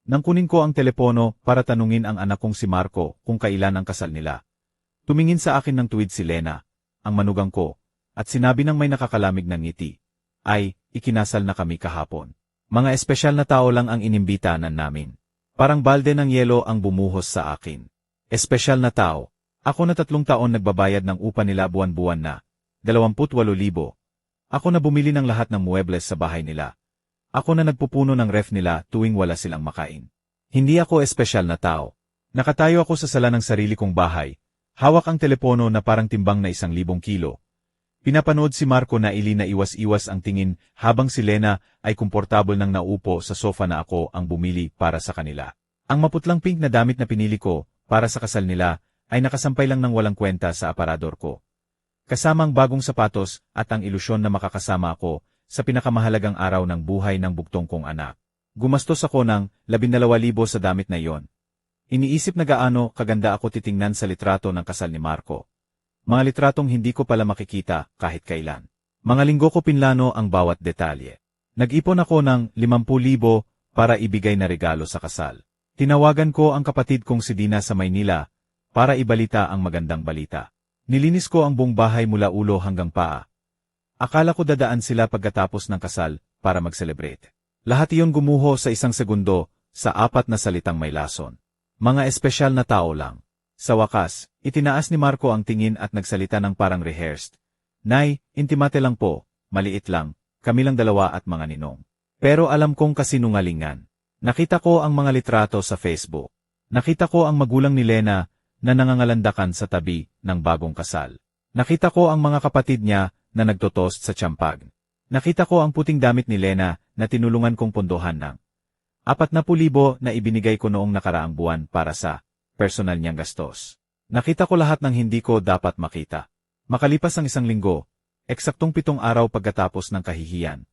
Nang kunin ko ang telepono para tanungin ang anak kong si Marco kung kailan ang kasal nila. Tumingin sa akin ng tuwid si Lena, ang manugang ko, at sinabi ng may nakakalamig na ngiti, "Ay, ikinasal na kami kahapon." Mga espesyal na tao lang ang inimbitanan namin. Parang balde ng yelo ang bumuhos sa akin. Espesyal na tao. Ako na 3 taon nagbabayad ng upa nila buwan-buwan na, 28,000. Ako na bumili ng lahat ng muebles sa bahay nila. Ako na nagpupuno ng ref nila tuwing wala silang makain. Hindi ako espesyal na tao. Nakatayo ako sa sala ng sarili kong bahay. Hawak ang telepono na parang timbang na 1,000 kilo. Pinapanood si Marco na ili na iwas-iwas ang tingin habang si Lena ay komportable nang naupo sa sofa na ako ang bumili para sa kanila. Ang maputlang pink na damit na pinili ko para sa kasal nila ay nakasampay lang ng walang kwenta sa aparador ko. Kasama ang bagong sapatos at ang ilusyon na makakasama ako sa pinakamahalagang araw ng buhay ng bugtong kong anak. Gumastos ako ng 12,000 sa damit na iyon. Iniisip na gaano kaganda ako titingnan sa litrato ng kasal ni Marco. Mga litratong hindi ko pala makikita kahit kailan. Mga linggo ko pinlano ang bawat detalye. Nag-ipon ako ng 50,000 para ibigay na regalo sa kasal. Tinawagan ko ang kapatid kong si Dina sa Maynila para ibalita ang magandang balita. Nilinis ko ang buong bahay mula ulo hanggang paa. Akala ko dadaan sila pagkatapos ng kasal para mag-celebrate. Lahat iyon gumuho sa 1 segundo sa 4 na salitang may lason. Mga espesyal na tao lang. Sa wakas, itinaas ni Marco ang tingin at nagsalita ng parang rehearsed. "Nay, intimate lang po, maliit lang, kami lang 2 at mga ninong." Pero alam kong kasinungalingan. Nakita ko ang mga litrato sa Facebook. Nakita ko ang magulang ni Lena na nangangalandakan sa tabi ng bagong kasal. Nakita ko ang mga kapatid niya na nagtotoast sa tiyampag. Nakita ko ang puting damit ni Lena na tinulungan kong pondohan ng 40,000 na ibinigay ko noong nakaraang buwan para sa personal niyang gastos. Nakita ko lahat ng hindi ko dapat makita. Makalipas ang 1 linggo, eksaktong 7 araw pagkatapos ng kahihiyan,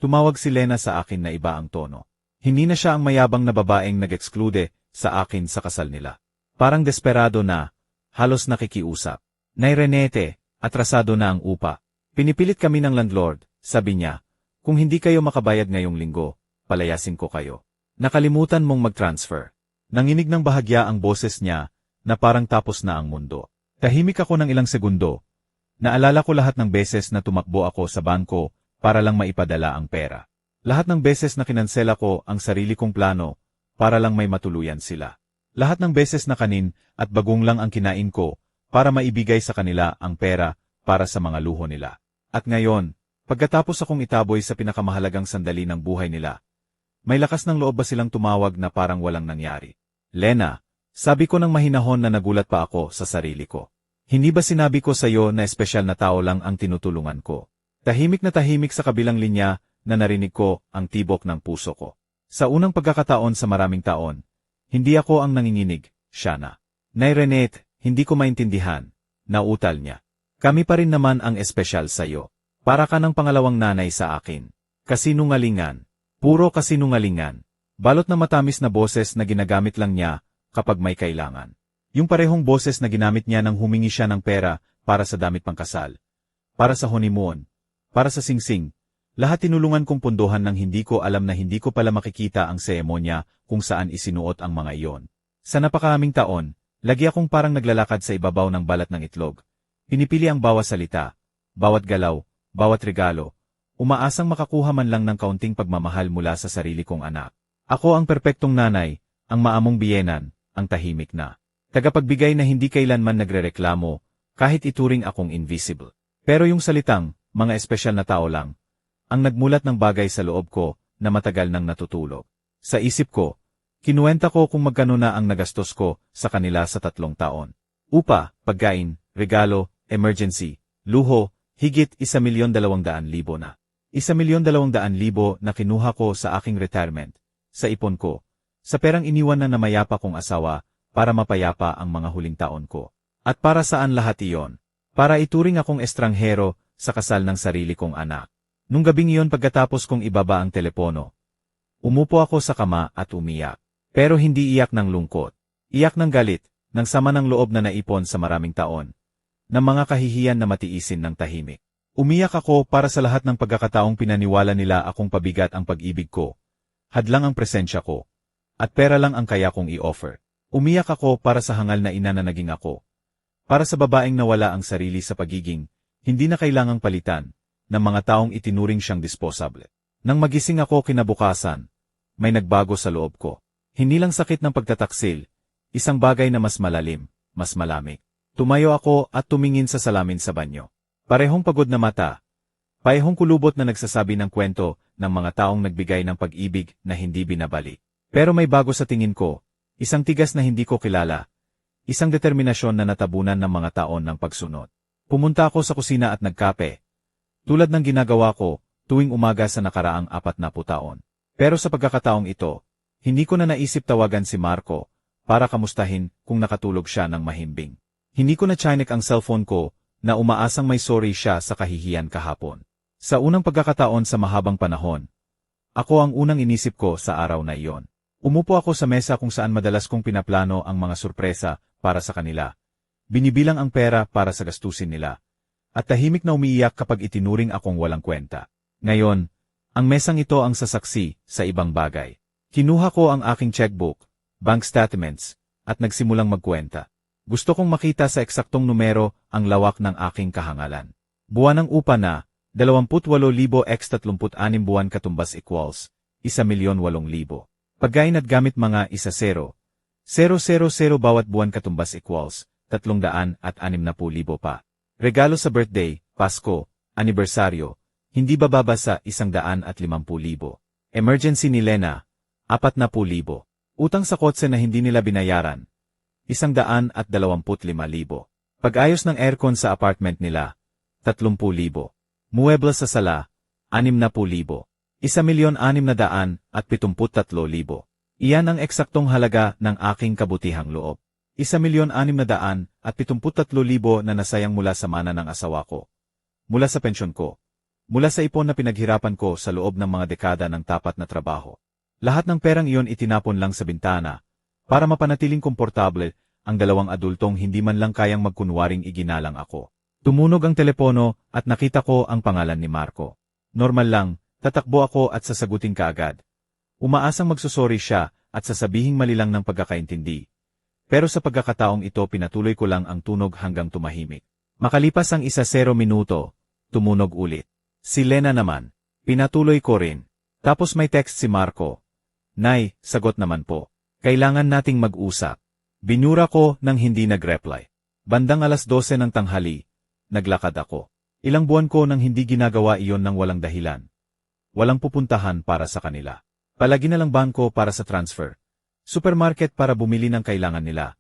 tumawag si Lena sa akin na iba ang tono. Hindi na siya ang mayabang na babaeng nag-exclude sa akin sa kasal nila. Parang desperado na, halos nakikiusap. "Nay Renete, atrasado na ang upa. Pinipilit kami ng landlord," sabi niya. "Kung hindi kayo makabayad ngayong linggo, palayasin ko kayo. Nakalimutan mong mag-transfer." Nanginig ng bahagya ang boses niya na parang tapos na ang mundo. Tahimik ako ng ilang segundo. Naalala ko lahat ng beses na tumakbo ako sa bangko para lang maipadala ang pera. Lahat ng beses na kinansela ko ang sarili kong plano para lang may matuluyan sila. Lahat ng beses na kanin at bagong lang ang kinain ko para maibigay sa kanila ang pera para sa mga luho nila. At ngayon, pagkatapos akong itaboy sa pinakamahalagang sandali ng buhay nila, may lakas ng loob ba silang tumawag na parang walang nangyari? "Lena," sabi ko ng mahinahon na nagulat pa ako sa sarili ko. "Hindi ba sinabi ko sa iyo na espesyal na tao lang ang tinutulungan ko?" Tahimik na tahimik sa kabilang linya na narinig ko ang tibok ng puso ko. Sa unang pagkakataon sa maraming taon, hindi ako ang nanginginig, siya na. "Nay Renette, hindi ko maintindihan," nautal niya. "Kami pa rin naman ang espesyal sa iyo. Para ka ng pangalawang nanay sa akin." Kasinungalingan. Puro kasinungalingan. Balot na matamis na boses na ginagamit lang niya kapag may kailangan. Yung parehong boses na ginamit niya nang humingi siya ng pera para sa damit pangkasal, para sa honeymoon, para sa singsing. Lahat tinulungan kong punduhan nang hindi ko alam na hindi ko pala makikita ang seremonya kung saan isinuot ang mga iyon. Sa napakaraming taon, lagi akong parang naglalakad sa ibabaw ng balat ng itlog. Pinipili ang bawat salita, bawat galaw, bawat regalo. Umaasang makakuha man lang ng kaunting pagmamahal mula sa sarili kong anak. Ako ang perpektong nanay, ang maamong biyenan, ang tahimik na tagapagbigay na hindi kailanman nagrereklamo, kahit ituring akong invisible. Pero yung salitang, "mga espesyal na tao lang," ang nagmulat ng bagay sa loob ko na matagal nang natutulog. Sa isip ko, kinuwenta ko kung magkano na ang nagastos ko sa kanila sa 3 taon. Upa, pagkain, regalo, emergency, luho, higit 1,200,000 na. 1,200,000 na kinuha ko sa aking retirement, sa ipon ko, sa perang iniwan na namayapa kong asawa para mapayapa ang mga huling taon ko. At para saan lahat iyon? Para ituring akong estranghero sa kasal ng sarili kong anak. Nung gabing iyon pagkatapos kong ibaba ang telepono, umupo ako sa kama at umiyak. Pero hindi iyak ng lungkot. Iyak ng galit, ng sama ng loob na naipon sa maraming taon, ng mga kahihiyan na matiisin ng tahimik. Umiyak ako para sa lahat ng pagkakataong pinaniwala nila akong pabigat ang pag-ibig ko, hadlang ang presensya ko, At pera lang ang kaya kong i-offer. Umiyak ako para sa hangal na ina na naging ako. Para sa babaeng nawala ang sarili sa pagiging, hindi na kailangang palitan, ng mga taong itinuring siyang disposable. Nang magising ako kinabukasan, may nagbago sa loob ko. Hindi lang sakit ng pagtataksil, isang bagay na mas malalim, mas malamig. Tumayo ako at tumingin sa salamin sa banyo. Parehong pagod na mata. Parehong kulubot na nagsasabi ng kwento ng mga taong nagbigay ng pag-ibig na hindi binabalik. Pero may bago sa tingin ko, isang tigas na hindi ko kilala, isang determinasyon na natabunan ng mga taon ng pagsunod. Pumunta ako sa kusina at nagkape, tulad ng ginagawa ko tuwing umaga sa nakaraang 40 taon. Pero sa pagkakataong ito, hindi ko na naisip tawagan si Marco para kamustahin kung nakatulog siya ng mahimbing. Hindi ko na chinek ang cellphone ko na umaasang may sorry siya sa kahihiyan kahapon. Sa unang pagkakataon sa mahabang panahon, ako ang unang inisip ko sa araw na iyon. Umupo ako sa mesa kung saan madalas kong pinaplano ang mga sorpresa para sa kanila. Binibilang ang pera para sa gastusin nila. At tahimik na umiiyak kapag itinuring akong walang kwenta. Ngayon, ang mesang ito ang sasaksi sa ibang bagay. Kinuha ko ang aking checkbook, bank statements, at nagsimulang magkwenta. Gusto kong makita sa eksaktong numero ang lawak ng aking kahangalan. Buwan ng upa na, 28,000 x 36 buwan katumbas equals, 1,800,000. Pagkain at gamit mga 1,000,000 bawat buwan katumbas equals, 360,000 pa. Regalo sa birthday, Pasko, anibersaryo, hindi bababa sa 150,000. Emergency ni Lena, 40,000. Utang sa kotse na hindi nila binayaran, 125,000. Pag-ayos ng aircon sa apartment nila, 30,000. Muebles sa sala, 60,000. 1,673,000. Iyan ang eksaktong halaga ng aking kabutihang loob. 1,673,000 na nasayang mula sa mana ng asawa ko. Mula sa pensyon ko. Mula sa ipon na pinaghirapan ko sa loob ng mga dekada ng tapat na trabaho. Lahat ng perang iyon itinapon lang sa bintana, para mapanatiling komportable ang dalawang adultong hindi man lang kayang magkunwaring iginalang ako. Tumunog ang telepono at nakita ko ang pangalan ni Marco. Normal lang, tatakbo ako at sasagutin kaagad. Umaasang magsusori siya at sasabihing mali lang ng pagkakaintindi. Pero sa pagkakataong ito pinatuloy ko lang ang tunog hanggang tumahimik. Makalipas ang 1-0 minuto, tumunog ulit. Si Lena naman, pinatuloy ko rin. Tapos may text si Marco. Nay, sagot naman po. Kailangan nating mag-usap. Binura ko nang hindi nag-reply. Bandang 12:00 ng tanghali, naglakad ako. Ilang buwan ko nang hindi ginagawa iyon ng walang dahilan. Walang pupuntahan para sa kanila. Palagi na lang bangko para sa transfer. Supermarket para bumili ng kailangan nila.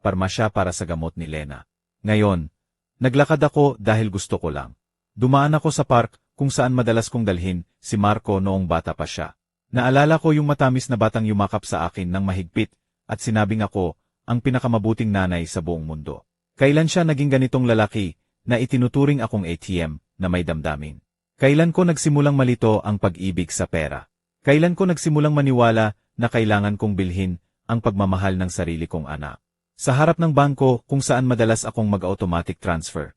Parmasya para sa gamot ni Lena. Ngayon, naglakad ako dahil gusto ko lang. Dumaan ako sa park kung saan madalas kong dalhin si Marco noong bata pa siya. Naalala ko yung matamis na batang yumakap sa akin ng mahigpit at sinabing ako ang pinakamabuting nanay sa buong mundo. Kailan siya naging ganitong lalaki na itinuturing akong ATM na may damdamin? Kailan ko nagsimulang malito ang pag-ibig sa pera? Kailan ko nagsimulang maniwala na kailangan kong bilhin ang pagmamahal ng sarili kong anak? Sa harap ng bangko kung saan madalas akong mag-automatic transfer.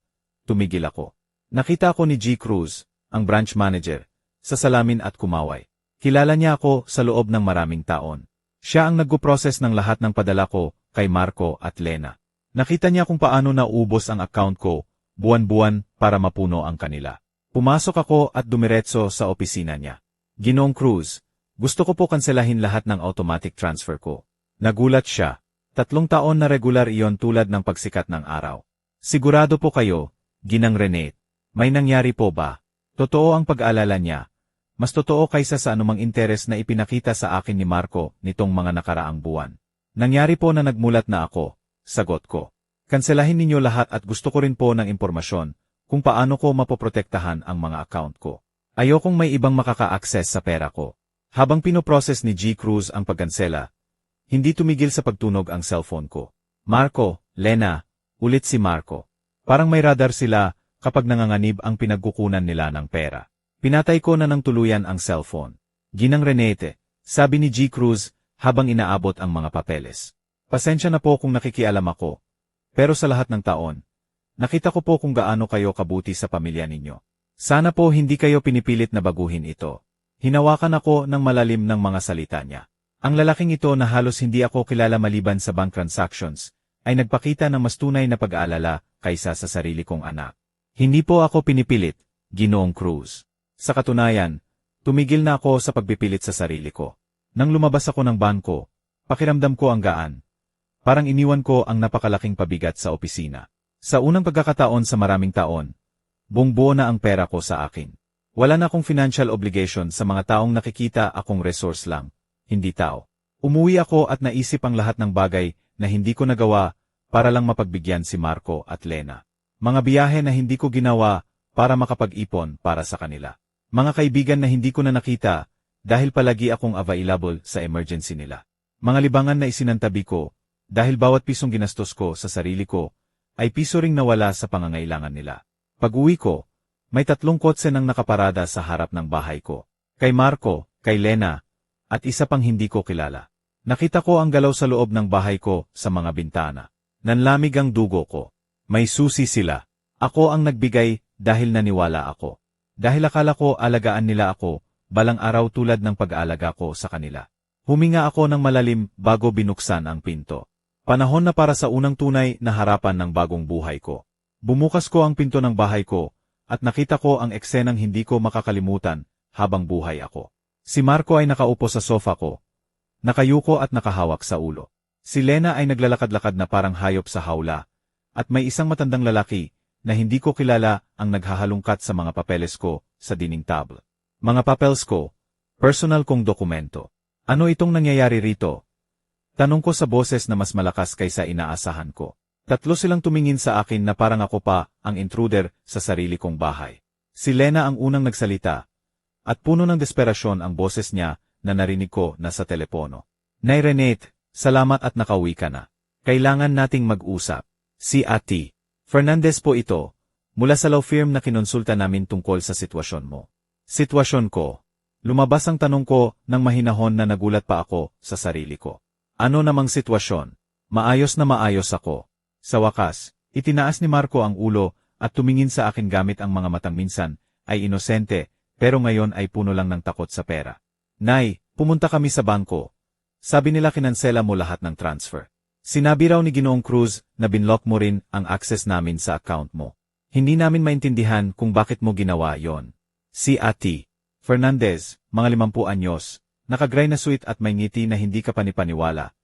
Tumigil ako. Nakita ko ni G. Cruz, ang branch manager, sa salamin at kumaway. Kilala niya ako sa loob ng maraming taon. Siya ang nagpo-process ng lahat ng padala ko kay Marco at Lena. Nakita niya kung paano naubos ang account ko, buwan-buwan para mapuno ang kanila. Pumasok ako at dumiretso sa opisina niya. Ginoong Cruz, gusto ko po kanselahin lahat ng automatic transfer ko. Nagulat siya. 3 taon na regular iyon tulad ng pagsikat ng araw. Sigurado po kayo, Ginang Renate, may nangyari po ba? Totoo ang pag-aalala niya. Mas totoo kaysa sa anumang interes na ipinakita sa akin ni Marco nitong mga nakaraang buwan. Nangyari po na nagmulat na ako, sagot ko. Kanselahin ninyo lahat at gusto ko rin po ng impormasyon kung paano ko mapoprotektahan ang mga account ko. Ayokong may ibang makaka-access sa pera ko. Habang pinoprocess ni G. Cruz ang pagkansela, hindi tumigil sa pagtunog ang cellphone ko. Marco, Lena, ulit si Marco. Parang may radar sila kapag nanganganib ang pinagkukunan nila ng pera. Pinatay ko na ng tuluyan ang cellphone. Ginang Renate, sabi ni G. Cruz habang inaabot ang mga papeles. Pasensya na po kung nakikialam ako. Pero sa lahat ng taon, nakita ko po kung gaano kayo kabuti sa pamilya ninyo. Sana po hindi kayo pinipilit na baguhin ito. Hinawakan ako ng malalim ng mga salita niya. Ang lalaking ito na halos hindi ako kilala maliban sa bank transactions, ay nagpakita ng mas tunay na pag-aalala kaysa sa sarili kong anak. Hindi po ako pinipilit, Ginoong Cruz. Sa katunayan, tumigil na ako sa pagpipilit sa sarili ko. Nang lumabas ako ng bangko, pakiramdam ko ang gaan. Parang iniwan ko ang napakalaking pabigat sa opisina. Sa unang pagkakataon sa maraming taon, buong-buo na ang pera ko sa akin. Wala na akong financial obligation sa mga taong nakikita akong resource lang, hindi tao. Umuwi ako at naisip ang lahat ng bagay na hindi ko nagawa para lang mapagbigyan si Marco at Lena. Mga biyahe na hindi ko ginawa para makapag-ipon para sa kanila. Mga kaibigan na hindi ko na nakita dahil palagi akong available sa emergency nila. Mga libangan na isinantabi ko dahil bawat pisong ginastos ko sa sarili ko ay piso ring nawala sa pangangailangan nila. Pag-uwi ko, may 3 kotse nang nakaparada sa harap ng bahay ko. Kay Marco, kay Lena, at isa pang hindi ko kilala. Nakita ko ang galaw sa loob ng bahay ko sa mga bintana. Nanlamig ang dugo ko. May susi sila. Ako ang nagbigay dahil naniwala ako. Dahil akala ko alagaan nila ako, balang araw tulad ng pag-aalaga ko sa kanila. Huminga ako ng malalim bago binuksan ang pinto. Panahon na para sa unang tunay na harapan ng bagong buhay ko. Bumukas ko ang pinto ng bahay ko, at nakita ko ang eksenang hindi ko makakalimutan habang buhay ako. Si Marco ay nakaupo sa sofa ko, nakayuko at nakahawak sa ulo. Si Lena ay naglalakad-lakad na parang hayop sa hawla, at may isang matandang lalaki na hindi ko kilala ang naghahalungkat sa mga papeles ko sa dining table. Mga papels ko, personal kong dokumento. Ano itong nangyayari rito? Tanong ko sa boses na mas malakas kaysa inaasahan ko. 3 silang tumingin sa akin na parang ako pa ang intruder sa sarili kong bahay. Si Lena ang unang nagsalita, at puno ng desperasyon ang boses niya na narinig ko na sa telepono. Nay Renate, salamat at nakauwi ka na. Kailangan nating mag-usap. Si Ate Fernandez po ito, mula sa law firm na kinonsulta namin tungkol sa sitwasyon mo. Sitwasyon ko. Lumabas ang tanong ko nang mahinahon na nagulat pa ako sa sarili ko. Ano namang sitwasyon? Maayos na maayos ako. Sa wakas, itinaas ni Marco ang ulo at tumingin sa akin gamit ang mga matang minsan ay inosente pero ngayon ay puno lang ng takot sa pera. Nay, pumunta kami sa bangko. Sabi nila kinansela mo lahat ng transfer. Sinabi raw ni Ginoong Cruz na binlock mo rin ang access namin sa account mo. Hindi namin maintindihan kung bakit mo ginawa yon. Si Ate Fernandez, mga 50 anyos, nakagray na sweet at may ngiti na hindi ka panipaniwala.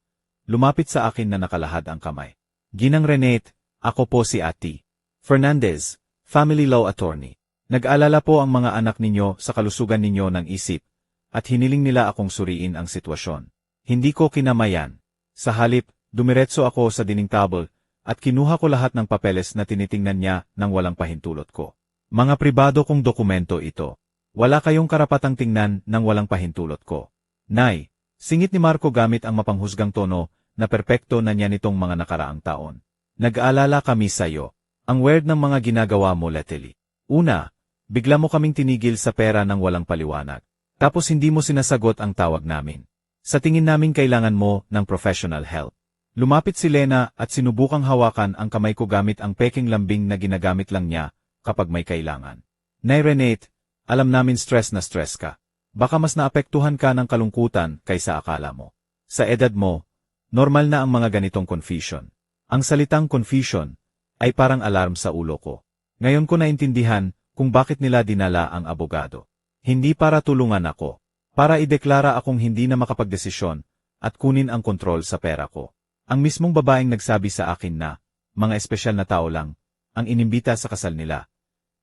Lumapit sa akin na nakalahad ang kamay. Ginang Renate, ako po si Ate Fernandez, family law attorney. Nag-alala po ang mga anak ninyo sa kalusugan ninyo ng isip, at hiniling nila akong suriin ang sitwasyon. Hindi ko kinamayan. Sa halip, dumiretso ako sa dining table, at kinuha ko lahat ng papeles na tinitingnan niya nang walang pahintulot ko. Mga pribado kong dokumento ito. Wala kayong karapatang tingnan nang walang pahintulot ko. Nay, singit ni Marco gamit ang mapanghusgang tono, na perpekto na niya nitong mga nakaraang taon. Nag-aalala kami sa'yo. Ang weird ng mga ginagawa mo, Leteli. Una, bigla mo kaming tinigil sa pera nang walang paliwanag. Tapos hindi mo sinasagot ang tawag namin. Sa tingin namin kailangan mo ng professional help. Lumapit si Lena at sinubukang hawakan ang kamay ko gamit ang peking lambing na ginagamit lang niya kapag may kailangan. Nay Renate, alam namin stress na stress ka. Baka mas naapektuhan ka ng kalungkutan kaysa akala mo. Sa edad mo, normal na ang mga ganitong confusion. Ang salitang confusion ay parang alarm sa ulo ko. Ngayon ko naintindihan kung bakit nila dinala ang abogado. Hindi para tulungan ako. Para ideklara akong hindi na makapagdesisyon at kunin ang kontrol sa pera ko. Ang mismong babaeng nagsabi sa akin na, mga espesyal na tao lang, ang inimbita sa kasal nila.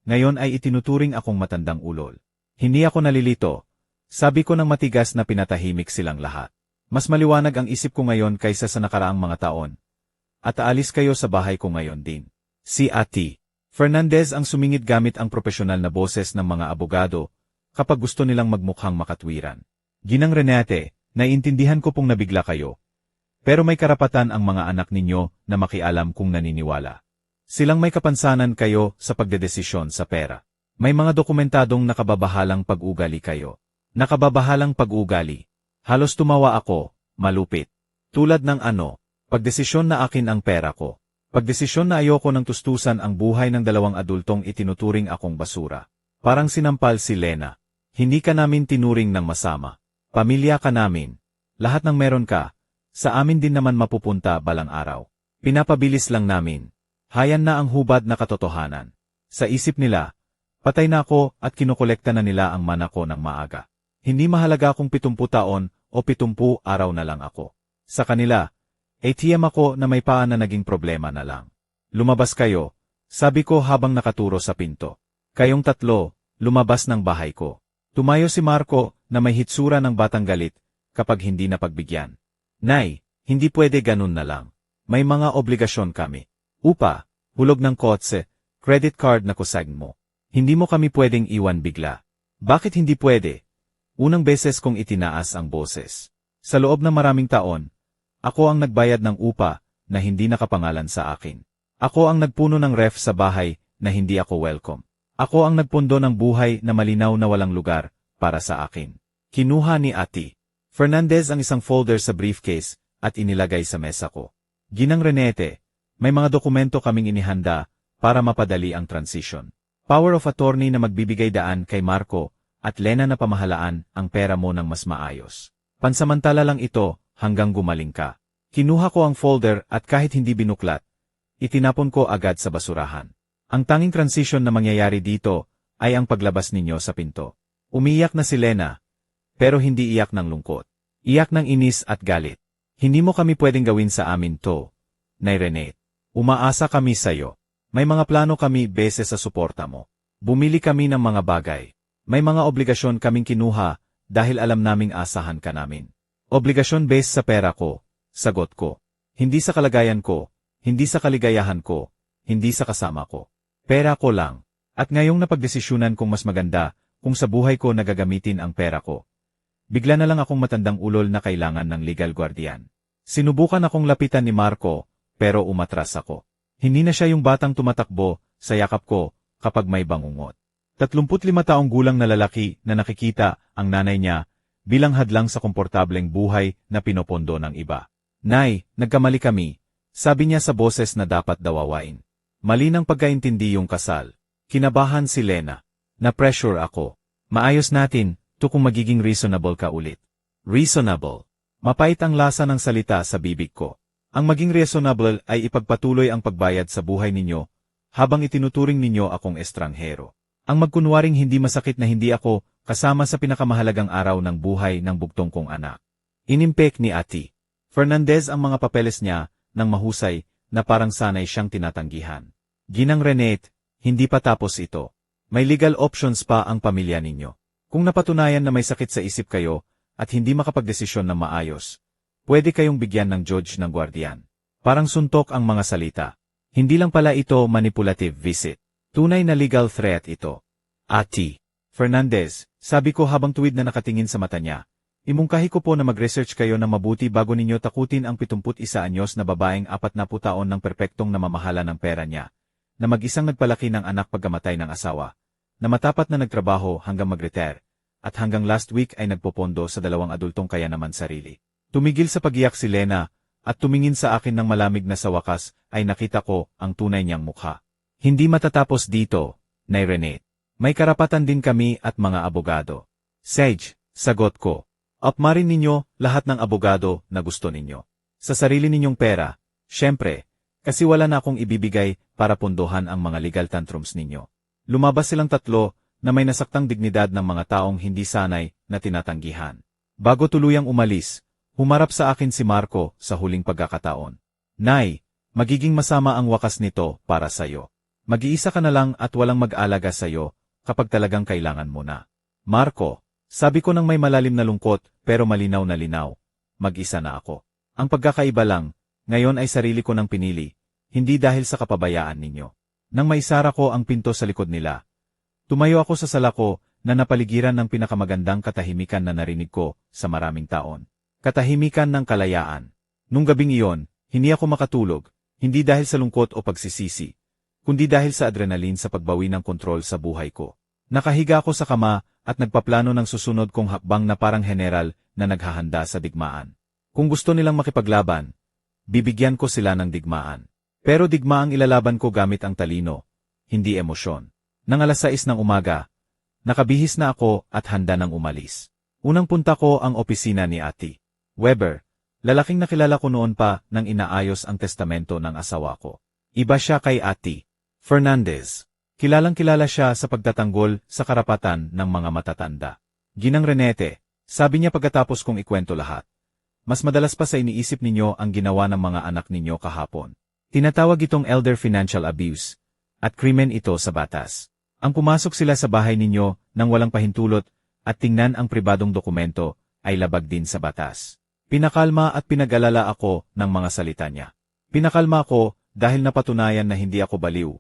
Ngayon ay itinuturing akong matandang ulol. Hindi ako nalilito. Sabi ko ng matigas na pinatahimik silang lahat. Mas maliwanag ang isip ko ngayon kaysa sa nakaraang mga taon. At aalis kayo sa bahay ko ngayon din. Si Ate Fernandez ang sumingit gamit ang propesyonal na boses ng mga abogado kapag gusto nilang magmukhang makatwiran. Ginang Renate, naiintindihan ko pong nabigla kayo. Pero may karapatan ang mga anak ninyo na makialam kung naniniwala. Silang may kapansanan kayo sa pagdedesisyon sa pera. May mga dokumentadong nakababahalang pag-ugali kayo. Nakababahalang pag-ugali. Halos tumawa ako, malupit. Tulad ng pagdesisyon na akin ang pera ko. Pagdesisyon na ayoko ng tustusan ang buhay ng 2 adultong itinuturing akong basura. Parang sinampal si Lena. Hindi ka namin tinuring ng masama. Pamilya ka namin. Lahat ng meron ka, sa amin din naman mapupunta balang araw. Pinapabilis lang namin. Hayan na ang hubad na katotohanan. Sa isip nila, patay na ako at kinukolekta na nila ang mana ko ng maaga. Hindi mahalaga kung 70 taon o 70 araw na lang ako. Sa kanila, ATM ako na may paa na naging problema na lang. Lumabas kayo, sabi ko habang nakaturo sa pinto. Kayong tatlo, lumabas ng bahay ko. Tumayo si Marco na may hitsura ng batang galit kapag hindi napagbigyan. Nay, hindi pwede ganun na lang. May mga obligasyon kami. Upa, hulog ng kotse, credit card na kusag mo. Hindi mo kami pwedeng iwan bigla. Bakit hindi pwede? Unang beses kong itinaas ang boses. Sa loob ng maraming taon, ako ang nagbayad ng upa na hindi nakapangalan sa akin. Ako ang nagpuno ng ref sa bahay na hindi ako welcome. Ako ang nagpundo ng buhay na malinaw na walang lugar para sa akin. Kinuha ni Ate Fernandez ang isang folder sa briefcase at inilagay sa mesa ko. Ginang Renete, may mga dokumento kaming inihanda para mapadali ang transition. Power of attorney na magbibigay daan kay Marco at Lena na pamahalaan ang pera mo ng mas maayos. Pansamantala lang ito hanggang gumaling ka. Kinuha ko ang folder at kahit hindi binuklat, itinapon ko agad sa basurahan. Ang tanging transition na mangyayari dito ay ang paglabas ninyo sa pinto. Umiyak na si Lena, pero hindi iyak ng lungkot. Iyak ng inis at galit. Hindi mo kami pwedeng gawin sa amin to, Nay Renate. Umaasa kami sa'yo. May mga plano kami base sa suporta mo. Bumili kami ng mga bagay. May mga obligasyon kaming kinuha dahil alam naming asahan ka namin. Obligasyon base sa pera ko, sagot ko. Hindi sa kalagayan ko, hindi sa kaligayahan ko, hindi sa kasama ko. Pera ko lang. At ngayong napagdesisyunan kong mas maganda kung sa buhay ko nagagamitin ang pera ko. Bigla na lang akong matandang ulol na kailangan ng legal guardian. Sinubukan akong lapitan ni Marco, pero umatras ako. Hindi na siya yung batang tumatakbo sa yakap ko kapag may bangungot. 35 taong gulang na lalaki na nakikita ang nanay niya bilang hadlang sa komportableng buhay na pinopondo ng iba. Nay, nagkamali kami, sabi niya sa boses na dapat dawawain. Mali ng pagkaintindi yung kasal. Kinabahan si Lena. Na-pressure ako. Maayos natin, kung magiging reasonable ka ulit. Reasonable. Mapait ang lasa ng salita sa bibig ko. Ang maging reasonable ay ipagpatuloy ang pagbayad sa buhay ninyo habang itinuturing ninyo akong estranghero. Ang magkunwaring hindi masakit na hindi ako kasama sa pinakamahalagang araw ng buhay ng bugtong kong anak. Inimpek ni Ate Fernandez ang mga papeles niya ng mahusay na parang sanay siyang tinatanggihan. Ginang Renate, hindi pa tapos ito. May legal options pa ang pamilya ninyo. Kung napatunayan na may sakit sa isip kayo at hindi makapagdesisyon ng maayos, pwede kayong bigyan ng judge ng guardian. Parang suntok ang mga salita. Hindi lang pala ito manipulative visit. Tunay na legal threat ito. Ate Fernandez, sabi ko habang tuwid na nakatingin sa mata niya, imungkahi ko po na mag-research kayo na mabuti bago ninyo takutin ang 71 anyos na babaeng 40 taon ng perpektong namamahala ng pera niya, na mag-isang nagpalaki ng anak pagkamatay ng asawa, na matapat na nagtrabaho hanggang mag-retire, at hanggang last week ay nagpopondo sa 2 adultong kaya naman sarili. Tumigil sa pagiyak si Lena, at tumingin sa akin ng malamig na sa wakas ay nakita ko ang tunay niyang mukha. Hindi matatapos dito, Nay Renate. May karapatan din kami at mga abogado. Sage, sagot ko. Upmarin ninyo lahat ng abogado na gusto ninyo. Sa sarili ninyong pera, syempre, kasi wala na akong ibibigay para pondohan ang mga legal tantrums ninyo. Lumabas silang tatlo na may nasaktang dignidad ng mga taong hindi sanay na tinatanggihan. Bago tuluyang umalis, humarap sa akin si Marco sa huling pagkakataon. Nay, magiging masama ang wakas nito para sayo. Mag-iisa ka na lang at walang mag-alaga sayo kapag talagang kailangan mo na. Marco, sabi ko nang may malalim na lungkot pero malinaw na linaw, mag-isa na ako. Ang pagkakaiba lang, ngayon ay sarili ko nang pinili, hindi dahil sa kapabayaan ninyo. Nang maisara ko ang pinto sa likod nila, tumayo ako sa sala ko na napaligiran ng pinakamagandang katahimikan na narinig ko sa maraming taon. Katahimikan ng kalayaan. Nung gabing iyon, hindi ako makatulog, hindi dahil sa lungkot o pagsisisi, kundi dahil sa adrenalin sa pagbawi ng kontrol sa buhay ko. Nakahiga ako sa kama at nagpaplano ng susunod kong hakbang na parang general na naghahanda sa digmaan. Kung gusto nilang makipaglaban, bibigyan ko sila ng digmaan. Pero digmaang ilalaban ko gamit ang talino, hindi emosyon. Nang 6:00 ng umaga, nakabihis na ako at handa nang umalis. Unang punta ko ang opisina ni Ate Weber, lalaking nakilala ko noon pa nang inaayos ang testamento ng asawa ko. Iba siya kay Ate Fernandez. Kilalang-kilala siya sa pagtatanggol sa karapatan ng mga matatanda. Ginang Renete, sabi niya pagkatapos kong ikwento lahat. Mas madalas pa sa iniisip ninyo ang ginawa ng mga anak ninyo kahapon. Tinatawag itong elder financial abuse, at krimen ito sa batas. Ang pumasok sila sa bahay ninyo nang walang pahintulot at tingnan ang pribadong dokumento ay labag din sa batas. Pinakalma at pinag-alala ako ng mga salita niya. Pinakalma ako dahil napatunayan na hindi ako baliw,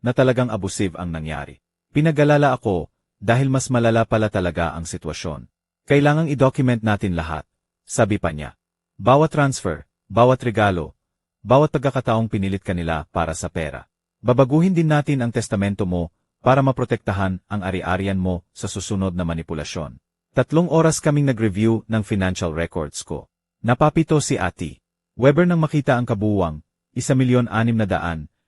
na talagang abusive ang nangyari. Pinag-alala ako dahil mas malala pala talaga ang sitwasyon. Kailangang i-document natin lahat, sabi pa niya. Bawat transfer, bawat regalo, bawat pagkakataong pinilit kanila para sa pera. Babaguhin din natin ang testamento mo para maprotektahan ang ari-arian mo sa susunod na manipulasyon. 3 oras kaming nag-review ng financial records ko. Napapito si Ate Weber nang makita ang kabuwang, 1,600,000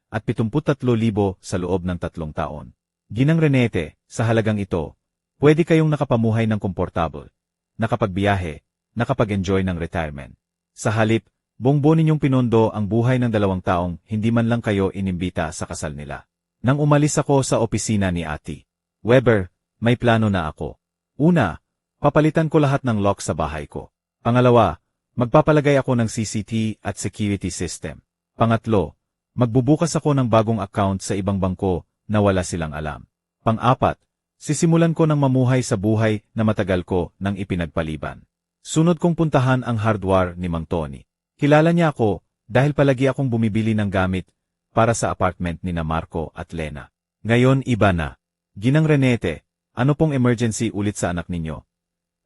at 73,000 sa loob ng 3 taon. Ginang Renete, sa halagang ito, pwede kayong nakapamuhay ng komportable, nakapagbiyahe, nakapag-enjoy ng retirement. Sa halip, buong-buo ninyong pinundo ang buhay ng 2 taong hindi man lang kayo inimbita sa kasal nila. Nang umalis ako sa opisina ni Ate Weber, may plano na ako. Una, papalitan ko lahat ng lock sa bahay ko. Pangalawa, magpapalagay ako ng CCTV at security system. Pangatlo, magbubukas ako ng bagong account sa ibang bangko na wala silang alam. Pang-apat, sisimulan ko ng mamuhay sa buhay na matagal ko nang ipinagpaliban. Sunod kong puntahan ang hardware ni Mang Tony. Kilala niya ako dahil palagi akong bumibili ng gamit para sa apartment ni na Marco at Lena. Ngayon iba na. Ginang Renete, ano pong emergency ulit sa anak ninyo?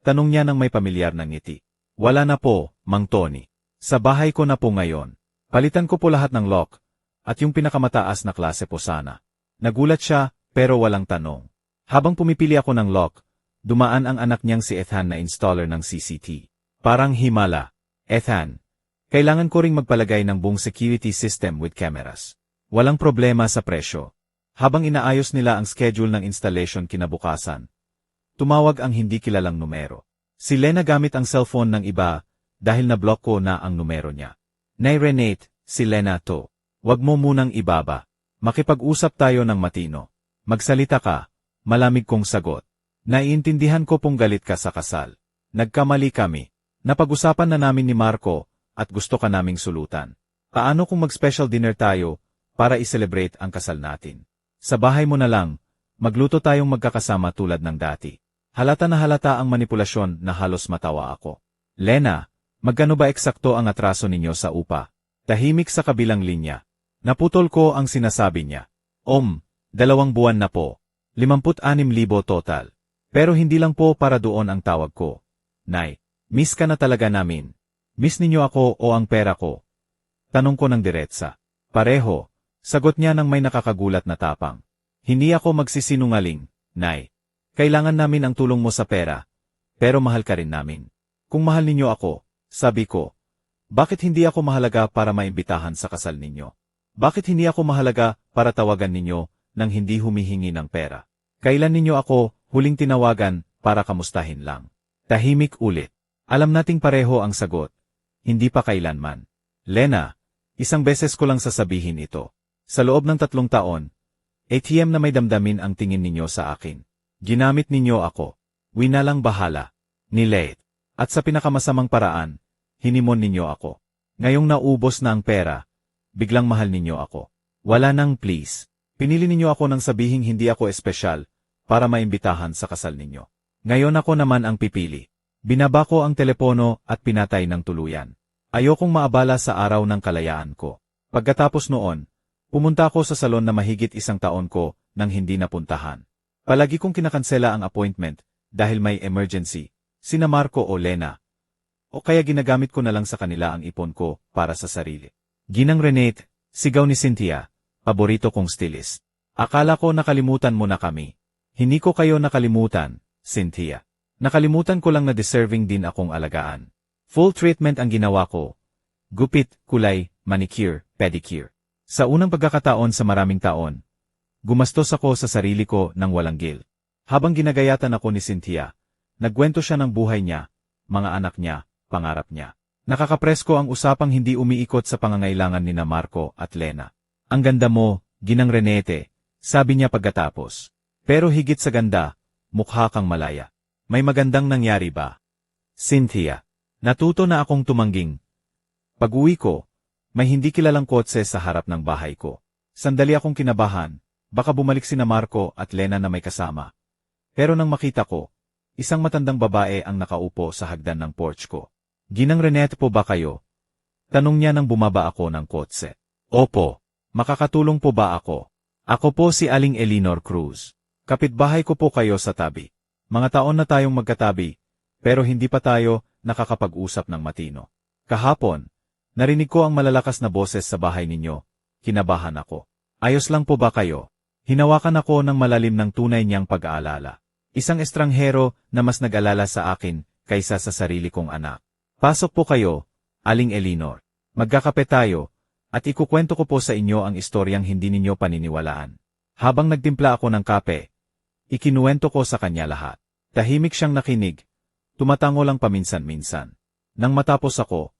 Tanong niya nang may pamilyar na ngiti. Wala na po, Mang Tony. Sa bahay ko na po ngayon. Palitan ko po lahat ng lock, at yung pinakamataas na klase po sana. Nagulat siya, pero walang tanong. Habang pumipili ako ng lock, dumaan ang anak niyang si Ethan na installer ng CCTV. Parang himala. Ethan, kailangan ko ring magpalagay ng buong security system with cameras. Walang problema sa presyo. Habang inaayos nila ang schedule ng installation kinabukasan, tumawag ang hindi kilalang numero. Si Lena gamit ang cellphone ng iba dahil na-block ko na ang numero niya. Nay Renate, si Lena to. Wag mo munang ibaba. Makipag-usap tayo ng matino. Magsalita ka. Malamig kong sagot. Naiintindihan ko pong galit ka sa kasal. Nagkamali kami. Napag-usapan na namin ni Marco at gusto ka naming sulutan. Paano kung mag-special dinner tayo para i-celebrate ang kasal natin? Sa bahay mo na lang, magluto tayong magkakasama tulad ng dati. Halata na halata ang manipulasyon na halos matawa ako. Lena, magkano ba eksakto ang atraso ninyo sa upa? Tahimik sa kabilang linya. Naputol ko ang sinasabi niya. 2 buwan na po. 56,000 total. Pero hindi lang po para doon ang tawag ko. Nay, miss ka na talaga namin. Miss ninyo ako o ang pera ko? Tanong ko ng diretsa. Pareho. Sagot niya nang may nakakagulat na tapang. Hindi ako magsisinungaling, Nay. Kailangan namin ang tulong mo sa pera. Pero mahal ka rin namin. Kung mahal ninyo ako, sabi ko, bakit hindi ako mahalaga para maimbitahan sa kasal ninyo? Bakit hindi ako mahalaga para tawagan ninyo nang hindi humihingi ng pera? Kailan ninyo ako huling tinawagan para kamustahin lang? Tahimik ulit. Alam nating pareho ang sagot. Hindi pa kailanman. Lena, 1 beses ko lang sasabihin ito. Sa loob ng 3 taon, ATM na may damdamin ang tingin ninyo sa akin. Ginamit ninyo ako. Winalang bahala. Nilate. At sa pinakamasamang paraan, hinimon ninyo ako. Ngayong naubos na ang pera, biglang mahal ninyo ako. Wala nang please. Pinili ninyo ako nang sabihing hindi ako espesyal para maimbitahan sa kasal ninyo. Ngayon ako naman ang pipili. Binaba ko ang telepono at pinatay ng tuluyan. Ayokong maabala sa araw ng kalayaan ko. Pagkatapos noon, pumunta ako sa salon na mahigit 1 taon ko nang hindi napuntahan. Palagi kong kinakansela ang appointment dahil may emergency, sina Marco o Lena. O kaya ginagamit ko na lang sa kanila ang ipon ko para sa sarili. Ginang Renate, sigaw ni Cynthia, paborito kong stylist. Akala ko nakalimutan mo na kami. Hindi ko kayo nakalimutan, Cynthia. Nakalimutan ko lang na deserving din akong alagaan. Full treatment ang ginawa ko. Gupit, kulay, manicure, pedicure. Sa unang pagkakataon sa maraming taon, gumastos ako sa sarili ko ng walang gil. Habang ginagayatan ako ni Cynthia, nagkwento siya ng buhay niya, mga anak niya, pangarap niya. Nakakapresko ang usapang hindi umiikot sa pangangailangan ni Marco at Lena. Ang ganda mo, Ginang Renete, sabi niya pagkatapos. Pero higit sa ganda, mukha kang malaya. May magandang nangyari ba? Cynthia, natuto na akong tumangging. Pag-uwi ko, may hindi kilalang kotse sa harap ng bahay ko. Sandali akong kinabahan, baka bumalik sina Marco at Lena na may kasama. Pero nang makita ko, isang matandang babae ang nakaupo sa hagdan ng porch ko. Ginang Renete po ba kayo? Tanong niya nang bumaba ako ng kotse. Opo, makakatulong po ba ako? Ako po si Aling Eleanor Cruz. Kapitbahay ko po kayo sa tabi. Mga taon na tayong magkatabi, pero hindi pa tayo nakakapag-usap ng matino. Kahapon, narinig ko ang malalakas na boses sa bahay ninyo. Kinabahan ako. Ayos lang po ba kayo? Hinawakan ako ng malalim ng tunay niyang pag-aalala. Isang estranghero na mas nag-alala sa akin kaysa sa sarili kong anak. Pasok po kayo, Aling Eleanor. Magkakape tayo, at ikukwento ko po sa inyo ang istoryang hindi ninyo paniniwalaan. Habang nagtimpla ako ng kape, ikinuwento ko sa kanya lahat. Tahimik siyang nakinig, tumatango lang paminsan-minsan. Nang matapos ako,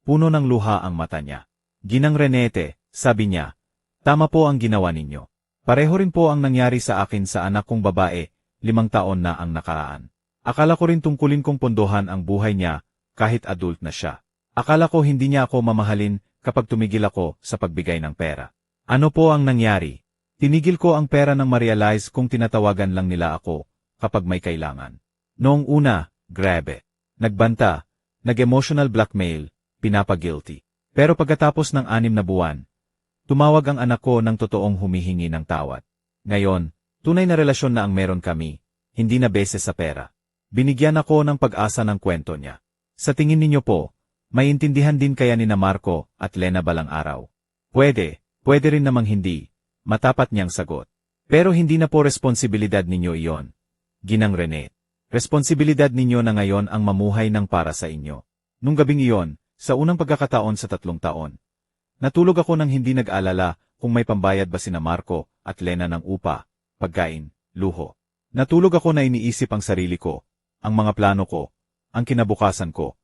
puno ng luha ang mata niya. Ginang Renete, sabi niya, tama po ang ginawa ninyo. Pareho rin po ang nangyari sa akin sa anak kong babae, 5 taon na ang nakaraan. Akala ko rin tungkulin kong pondohan ang buhay niya kahit adult na siya. Akala ko hindi niya ako mamahalin kapag tumigil ako sa pagbigay ng pera. Ano po ang nangyari? Tinigil ko ang pera nang ma-realize kung tinatawagan lang nila ako kapag may kailangan. Noong una, grabe. Nagbanta, nag-emotional blackmail, pinapa-guilty. Pero pagkatapos ng 6 na buwan, tumawag ang anak ko ng totoong humihingi ng tawad. Ngayon, tunay na relasyon na ang meron kami, hindi na beses sa pera. Binigyan ako ng pag-asa ng kwento niya. Sa tingin ninyo po, may intindihan din kaya ni Marco at Lena balang araw? Pwede rin namang hindi, matapat niyang sagot. Pero hindi na po responsibilidad ninyo iyon. Ginang Renete, responsibilidad ninyo na ngayon ang mamuhay ng para sa inyo. Nung gabing iyon, sa unang pagkakataon sa 3 taon, natulog ako nang hindi nag-alala kung may pambayad ba sina Marco at Lena ng upa, pagkain, luho. Natulog ako na iniisip ang sarili ko, ang mga plano ko, ang kinabukasan ko.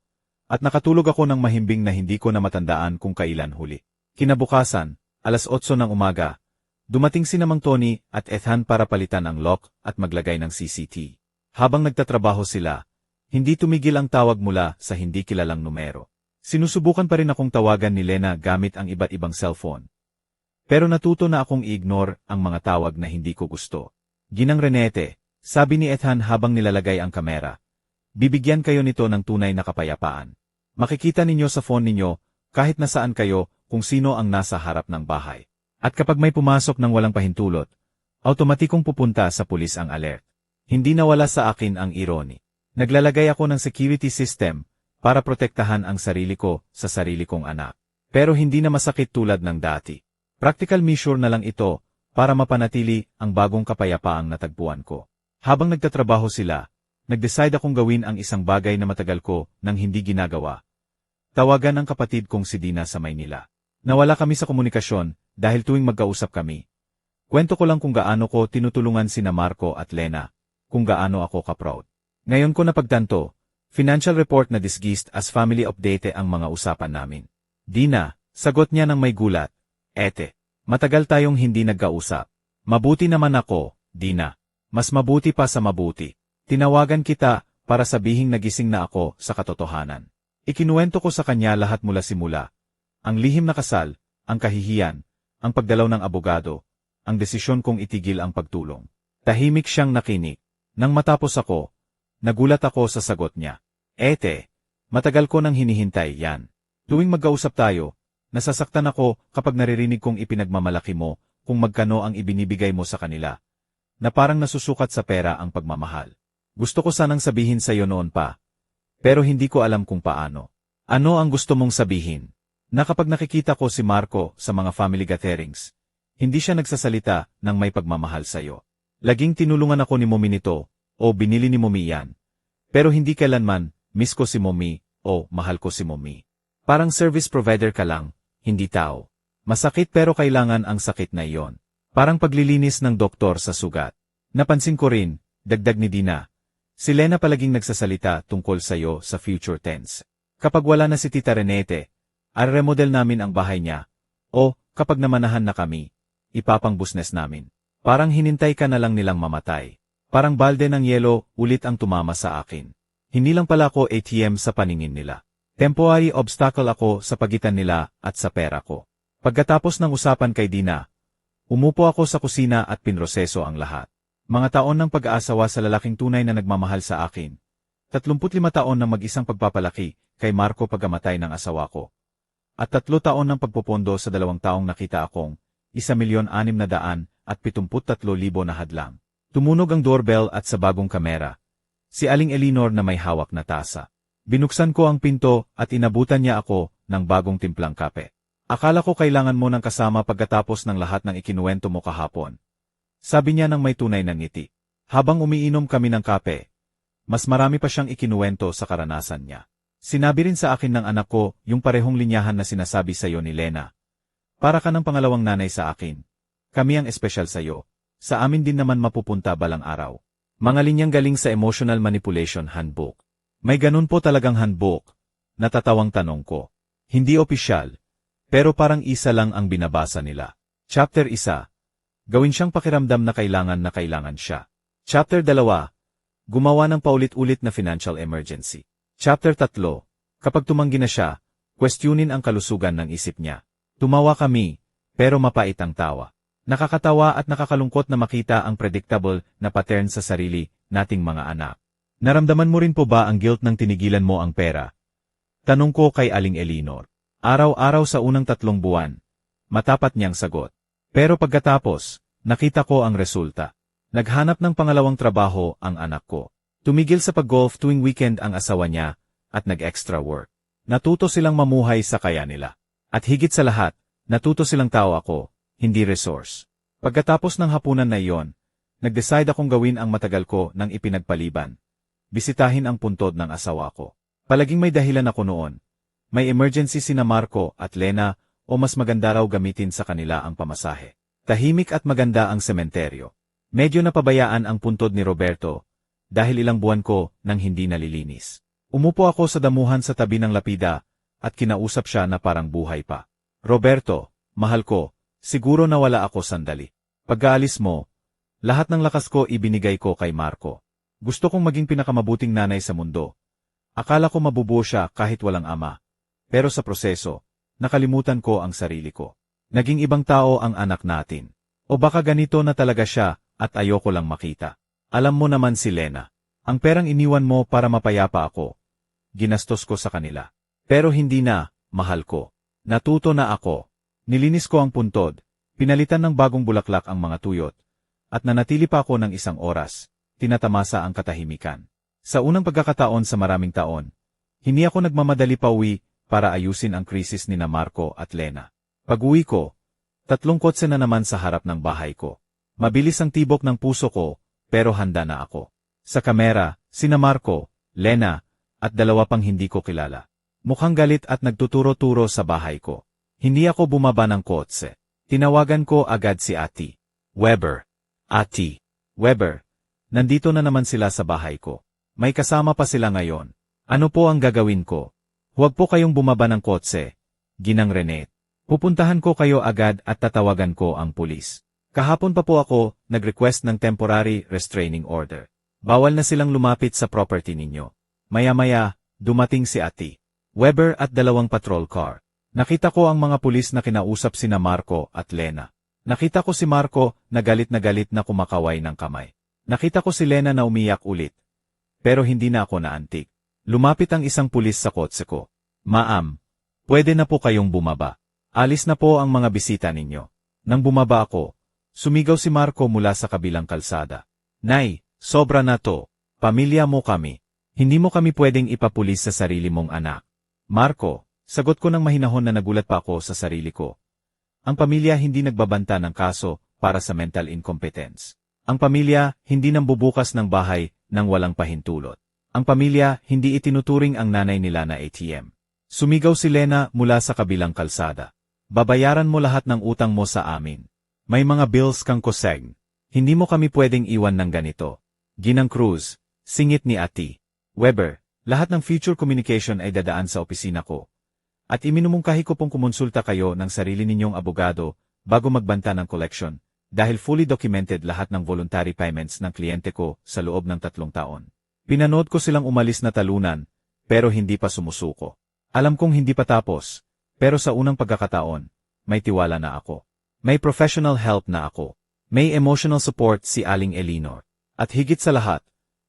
At nakatulog ako ng mahimbing na hindi ko na matandaan kung kailan huli. Kinabukasan, 8:00 ng umaga, dumating sina Mang Tony at Ethan para palitan ang lock at maglagay ng CCTV. Habang nagtatrabaho sila, hindi tumigil ang tawag mula sa hindi kilalang numero. Sinusubukan pa rin akong tawagan ni Lena gamit ang iba't ibang cellphone. Pero natuto na akong i-ignore ang mga tawag na hindi ko gusto. Ginang Renete, sabi ni Ethan habang nilalagay ang kamera. Bibigyan kayo nito ng tunay na kapayapaan. Makikita ninyo sa phone ninyo, kahit nasaan kayo, kung sino ang nasa harap ng bahay. At kapag may pumasok ng walang pahintulot, automatikong pupunta sa pulis ang alert. Hindi nawala sa akin ang irony. Naglalagay ako ng security system para protektahan ang sarili ko sa sarili kong anak. Pero hindi na masakit tulad ng dati. Practical measure na lang ito para mapanatili ang bagong kapayapaang natagpuan ko. Habang nagtatrabaho sila, nag-decide akong gawin ang isang bagay na matagal ko nang hindi ginagawa. Tawagan ang kapatid kong si Dina sa Maynila. Nawala kami sa komunikasyon dahil tuwing magkausap kami. Kwento ko lang kung gaano ko tinutulungan sina Marco at Lena, kung gaano ako ka-proud. Ngayon ko napagtanto, financial report na disguised as family update ang mga usapan namin. Dina, sagot niya ng may gulat. Ete, matagal tayong hindi nagkausap. Mabuti naman ako, Dina. Mas mabuti pa sa mabuti. Tinawagan kita para sabihing nagising na ako sa katotohanan. Ikinuwento ko sa kanya lahat mula simula. Ang lihim na kasal, ang kahihiyan, ang pagdalaw ng abogado, ang desisyon kong itigil ang pagtulong. Tahimik siyang nakinig. Nang matapos ako, nagulat ako sa sagot niya. Ete, matagal ko nang hinihintay yan. Tuwing magkausap tayo, nasasaktan ako kapag naririnig kong ipinagmamalaki mo kung magkano ang ibinibigay mo sa kanila. Na parang nasusukat sa pera ang pagmamahal. Gusto ko sanang sabihin sa iyo noon pa. Pero hindi ko alam kung paano. Ano ang gusto mong sabihin? Na kapag nakikita ko si Marco sa mga family gatherings, hindi siya nagsasalita ng may pagmamahal sa iyo. Laging tinulungan ako ni Mommy nito, o binili ni Mommy yan. Pero hindi kailanman, miss ko si Mommy, o mahal ko si Mommy. Parang service provider ka lang, hindi tao. Masakit pero kailangan ang sakit na iyon. Parang paglilinis ng doktor sa sugat. Napansin ko rin, dagdag ni Dina, si Lena palaging nagsasalita tungkol sa iyo sa future tense. Kapag wala na si Tita Renete, remodel namin ang bahay niya. O, kapag namanahan na kami, ipapang business namin. Parang hinintay ka na lang nilang mamatay. Parang balde ng yelo, ulit ang tumama sa akin. Hindi lang pala ako ATM sa paningin nila. Temporary obstacle ako sa pagitan nila at sa pera ko. Pagkatapos ng usapan kay Dina, umupo ako sa kusina at pinroseso ang lahat. Mga taon ng pag-aasawa sa lalaking tunay na nagmamahal sa akin. 35 taon ng mag-isang pagpapalaki kay Marco pagkamatay ng asawa ko. At 3 taon ng pagpupondo sa 2 taong nakita akong 1,673,000 na hadlang. Tumunog ang doorbell at sa bagong kamera, si Aling Elinor na may hawak na tasa. Binuksan ko ang pinto at inabutan niya ako ng bagong timplang kape. Akala ko kailangan mo ng kasama pagkatapos ng lahat ng ikinuwento mo kahapon. Sabi niya nang may tunay na ngiti. Habang umiinom kami ng kape, mas marami pa siyang ikinuwento sa karanasan niya. Sinabi rin sa akin ng anak ko yung parehong linyahan na sinasabi sa iyo ni Lena. Para ka ng pangalawang nanay sa akin. Kami ang espesyal sa iyo. Sa amin din naman mapupunta balang araw. Mga linyang galing sa Emotional Manipulation Handbook. May ganun po talagang handbook. Natatawang tanong ko. Hindi opisyal. Pero parang isa lang ang binabasa nila. Chapter 1. Gawin siyang pakiramdam na kailangan siya. Chapter 2. Gumawa ng paulit-ulit na financial emergency. Chapter 3. Kapag tumanggi na siya, questionin ang kalusugan ng isip niya. Tumawa kami, pero mapait ang tawa. Nakakatawa at nakakalungkot na makita ang predictable na pattern sa sarili nating mga anak. Naramdaman mo rin po ba ang guilt nang tinigilan mo ang pera? Tanong ko kay Aling Elinor. Araw-araw sa unang 3 buwan. Matapat niyang sagot. Pero pagkatapos, nakita ko ang resulta. Naghanap ng pangalawang trabaho ang anak ko. Tumigil sa pag-golf tuwing weekend ang asawa niya at nag-extra work. Natuto silang mamuhay sa kaya nila. At higit sa lahat, natuto silang tao ako, hindi resource. Pagkatapos ng hapunan na iyon, nag-decide akong gawin ang matagal ko nang ipinagpaliban. Bisitahin ang puntod ng asawa ko. Palaging may dahilan ako noon. May emergency sina Marco at Lena o mas maganda raw gamitin sa kanila ang pamasahe. Tahimik at maganda ang sementeryo. Medyo napabayaan ang puntod ni Roberto dahil ilang buwan ko nang hindi nalilinis. Umupo ako sa damuhan sa tabi ng lapida at kinausap siya na parang buhay pa. Roberto, mahal ko, siguro nawala ako sandali. Pagkaalis mo, lahat ng lakas ko ibinigay ko kay Marco. Gusto kong maging pinakamabuting nanay sa mundo. Akala ko mabubuo siya kahit walang ama. Pero sa proseso, nakalimutan ko ang sarili ko. Naging ibang tao ang anak natin. O baka ganito na talaga siya at ayoko lang makita. Alam mo naman si Lena. Ang perang iniwan mo para mapayapa ako. Ginastos ko sa kanila. Pero hindi na, mahal ko. Natuto na ako. Nilinis ko ang puntod. Pinalitan ng bagong bulaklak ang mga tuyot. At nanatili pa ako ng 1 oras. Tinatamasa ang katahimikan. Sa unang pagkakataon sa maraming taon, hindi ako nagmamadali pa uwi para ayusin ang krisis ni na Marco at Lena. Pag-uwi ko, 3 kotse na naman sa harap ng bahay ko. Mabilis ang tibok ng puso ko, pero handa na ako. Sa kamera, sina Marco, Lena, at 2 pang hindi ko kilala. Mukhang galit at nagtuturo-turo sa bahay ko. Hindi ako bumaba ng kotse. Tinawagan ko agad si Ati. Weber. Ati. Weber. Nandito na naman sila sa bahay ko. May kasama pa sila ngayon. Ano po ang gagawin ko? Huwag po kayong bumaba ng kotse. Ginang Renette. Pupuntahan ko kayo agad at tatawagan ko ang pulis. Kahapon pa po ako nag-request ng temporary restraining order. Bawal na silang lumapit sa property ninyo. Maya-maya, dumating si Ati. Weber at 2 patrol car. Nakita ko ang mga pulis na kinausap sina Marco at Lena. Nakita ko si Marco na galit na kumakaway ng kamay. Nakita ko si Lena na umiyak ulit. Pero hindi na ako naantig. Lumapit ang isang pulis sa kotse ko. Ma'am, pwede na po kayong bumaba. Alis na po ang mga bisita ninyo. Nang bumaba ako, sumigaw si Marco mula sa kabilang kalsada. Nay, sobra na to. Pamilya mo kami. Hindi mo kami pwedeng ipapulis sa sarili mong anak. Marco, sagot ko ng mahinahon na nagulat pa ako sa sarili ko. Ang pamilya hindi nagbabanta ng kaso para sa mental incompetence. Ang pamilya hindi nambubukas ng bahay nang walang pahintulot. Ang pamilya hindi itinuturing ang nanay nila na ATM. Sumigaw si Lena mula sa kabilang kalsada. Babayaran mo lahat ng utang mo sa amin. May mga bills kang koseg. Hindi mo kami pwedeng iwan ng ganito. Ginang Cruz, singit ni Ati. Weber, Lahat ng future communication ay dadaan sa opisina ko. At iminumungkahi ko pong kumonsulta kayo ng sarili ninyong abogado bago magbanta ng collection, dahil fully documented lahat ng voluntary payments ng kliyente ko sa loob ng 3 taon. Pinanood ko silang umalis na talunan, pero hindi pa sumusuko. Alam kong hindi pa tapos, pero sa unang pagkakataon, may tiwala na ako. May professional help na ako. May emotional support si Aling Elinor. At higit sa lahat,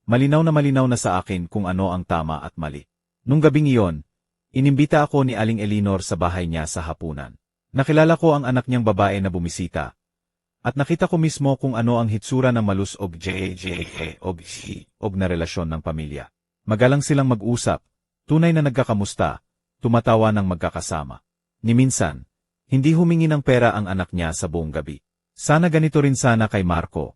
malinaw na sa akin kung ano ang tama at mali. Nung gabing iyon, inimbita ako ni Aling Elinor sa bahay niya sa hapunan. Nakilala ko ang anak niyang babae na bumisita. At nakita ko mismo kung ano ang hitsura ng malusog na relasyon ng pamilya. Magalang silang mag-usap, tunay na nagkakamusta, tumatawa ng magkakasama. Ni minsan, hindi humingi ng pera ang anak niya sa buong gabi. Sana ganito rin sana kay Marco.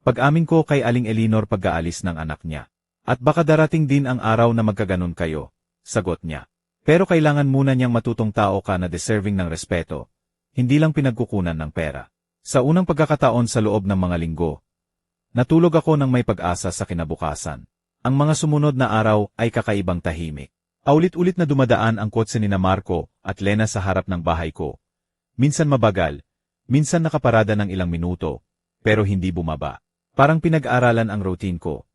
Pag-amin ko kay Aling Elinor pag-aalis ng anak niya. At baka darating din ang araw na magkaganon kayo, sagot niya. Pero kailangan muna niyang matutong tao ka na deserving ng respeto, hindi lang pinagkukunan ng pera. Sa unang pagkakataon sa loob ng mga linggo, natulog ako ng may pag-asa sa kinabukasan. Ang mga sumunod na araw ay kakaibang tahimik. Paulit-ulit na dumadaan ang kotse ni na Marco at Lena sa harap ng bahay ko. Minsan mabagal, minsan nakaparada ng ilang minuto, pero hindi bumaba. Parang pinag-aralan ang routine ko.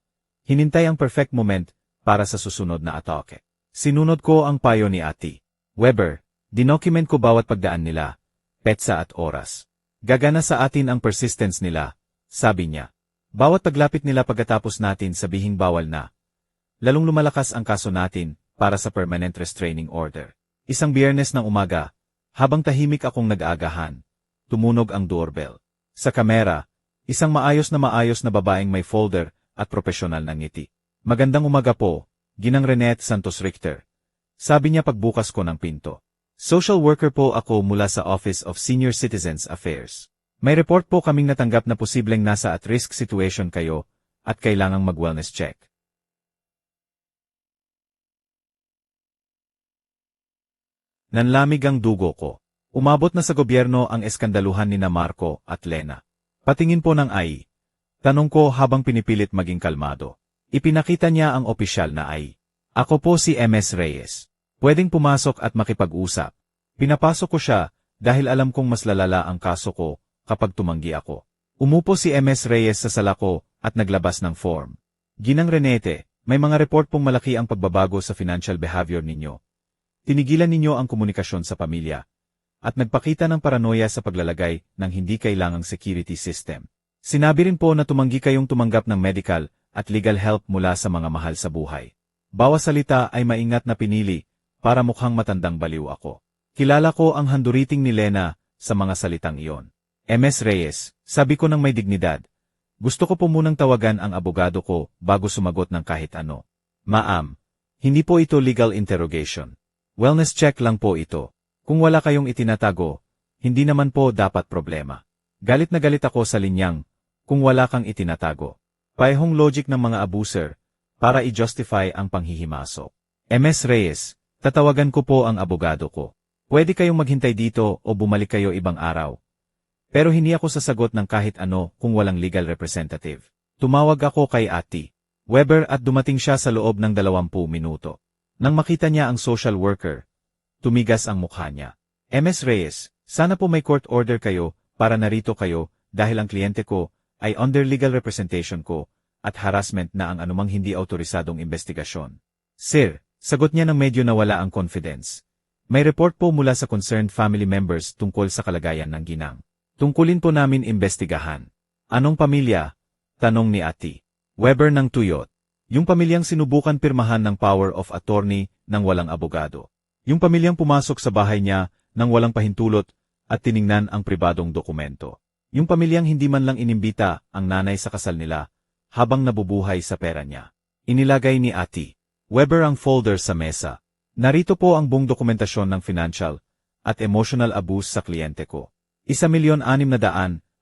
Hinintay ang perfect moment para sa susunod na atake. Sinunod ko ang payo ni Ate Weber, dinocument ko bawat pagdaan nila, petsa at oras. Gagana sa atin ang persistence nila, sabi niya. Bawat paglapit nila pagkatapos natin sabihing bawal na. Lalong lumalakas ang kaso natin para sa permanent restraining order. Isang Biyernes ng umaga, habang tahimik akong nag-aagahan, tumunog ang doorbell. Sa kamera, isang maayos na babaeng may folder at profesional na ngiti. Magandang umaga po, Ginang Renette Santos Richter. Sabi niya pagbukas ko ng pinto. Social worker po ako mula sa Office of Senior Citizens Affairs. May report po kaming natanggap na posibleng nasa at-risk situation kayo at kailangang mag-wellness check. Nanlamig ang dugo ko. Umabot na sa gobyerno ang eskandaluhan ni na Marco at Lena. Patingin po ng AI. Tanong ko habang pinipilit maging kalmado. Ipinakita niya ang opisyal na AI. Ako po si MS Reyes. Pwedeng pumasok at makipag-usap. Pinapasok ko siya dahil alam kong mas lalala ang kaso ko kapag tumanggi ako. Umupo si MS Reyes sa sala ko at naglabas ng form. Ginang Renette, may mga report pong malaki ang pagbabago sa financial behavior ninyo. Tinigilan ninyo ang komunikasyon sa pamilya at nagpakita ng paranoia sa paglalagay ng hindi kailangang security system. Sinabi rin po na tumanggi kayong tumanggap ng medical at legal help mula sa mga mahal sa buhay. Bawat salita ay maingat na pinili para mukhang matandang baliw ako. Kilala ko ang handuriting ni Lena sa mga salitang iyon. MS Reyes, sabi ko ng may dignidad. Gusto ko po munang tawagan ang abogado ko bago sumagot ng kahit ano. Ma'am, hindi po ito legal interrogation. Wellness check lang po ito. Kung wala kayong itinatago, hindi naman po dapat problema. Galit na galit ako sa linyang, kung wala kang itinatago. Paehong logic ng mga abuser para i-justify ang panghihimasok. MS Reyes, tatawagan ko po ang abogado ko. Pwede kayong maghintay dito o bumalik kayo ibang araw. Pero hindi ako sasagot ng kahit ano kung walang legal representative. Tumawag ako kay Ate Weber at dumating siya sa loob ng 20 minuto. Nang makita niya ang social worker, tumigas ang mukha niya. MS Reyes, sana po may court order kayo para narito kayo dahil ang kliyente ko ay under legal representation ko at harassment na ang anumang hindi autorisadong investigasyon. Sir, sagot niya ng medyo nawala ang confidence. May report po mula sa concerned family members tungkol sa kalagayan ng ginang. Tungkulin po namin imbestigahan. Anong pamilya? Tanong ni Ate Weber ng tuyot. Yung pamilyang sinubukan pirmahan ng power of attorney nang walang abogado. Yung pamilyang pumasok sa bahay niya nang walang pahintulot at tiningnan ang pribadong dokumento. Yung pamilyang hindi man lang inimbita ang nanay sa kasal nila habang nabubuhay sa pera niya. Inilagay ni Ate Weber ang folder sa mesa. Narito po ang buong dokumentasyon ng financial at emotional abuse sa kliyente ko. 1,600,000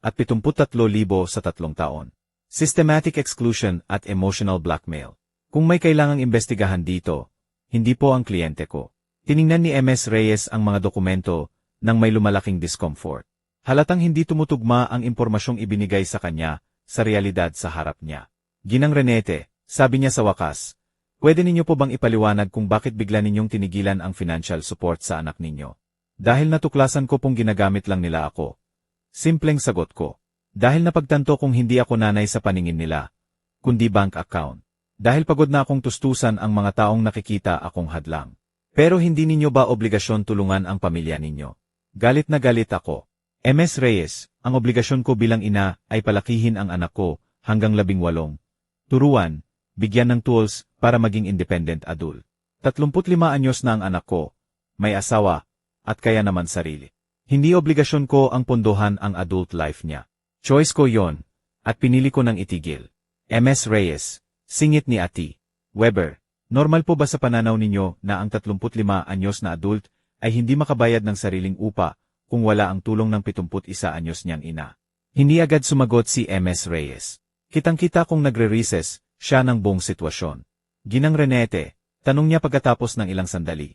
at 73,000 sa 3 taon. Systematic exclusion at emotional blackmail. Kung may kailangang imbestigahan dito, hindi po ang kliyente ko. Tiningnan ni MS Reyes ang mga dokumento nang may lumalaking discomfort. Halatang hindi tumutugma ang impormasyong ibinigay sa kanya sa realidad sa harap niya. Ginang Renette, sabi niya sa wakas, Pwede ninyo po bang ipaliwanag kung bakit bigla ninyong tinigilan ang financial support sa anak ninyo? Dahil natuklasan ko pong ginagamit lang nila ako. Simpleng sagot ko. Dahil napagtanto kong hindi ako nanay sa paningin nila, kundi bank account. Dahil pagod na akong tustusan ang mga taong nakikita akong hadlang. Pero hindi ninyo ba obligasyon tulungan ang pamilya ninyo? Galit na galit ako. Ms. Reyes, ang obligasyon ko bilang ina ay palakihin ang anak ko hanggang 18. Turuan, bigyan ng tools para maging independent adult. 35 anyos na ang anak ko, may asawa, at kaya naman sarili. Hindi obligasyon ko ang pondohan ang adult life niya. Choice ko yon, at pinili ko ng itigil. Ms. Reyes, singit ni Ati. Weber, normal po ba sa pananaw ninyo na ang 35 anyos na adult ay hindi makabayad ng sariling upa kung wala ang tulong ng 71 anyos niyang ina? Hindi agad sumagot si Ms. Reyes. Kitang-kita kung nagre-recess siya ng buong sitwasyon. Ginang Renete, tanong niya pagkatapos ng ilang sandali.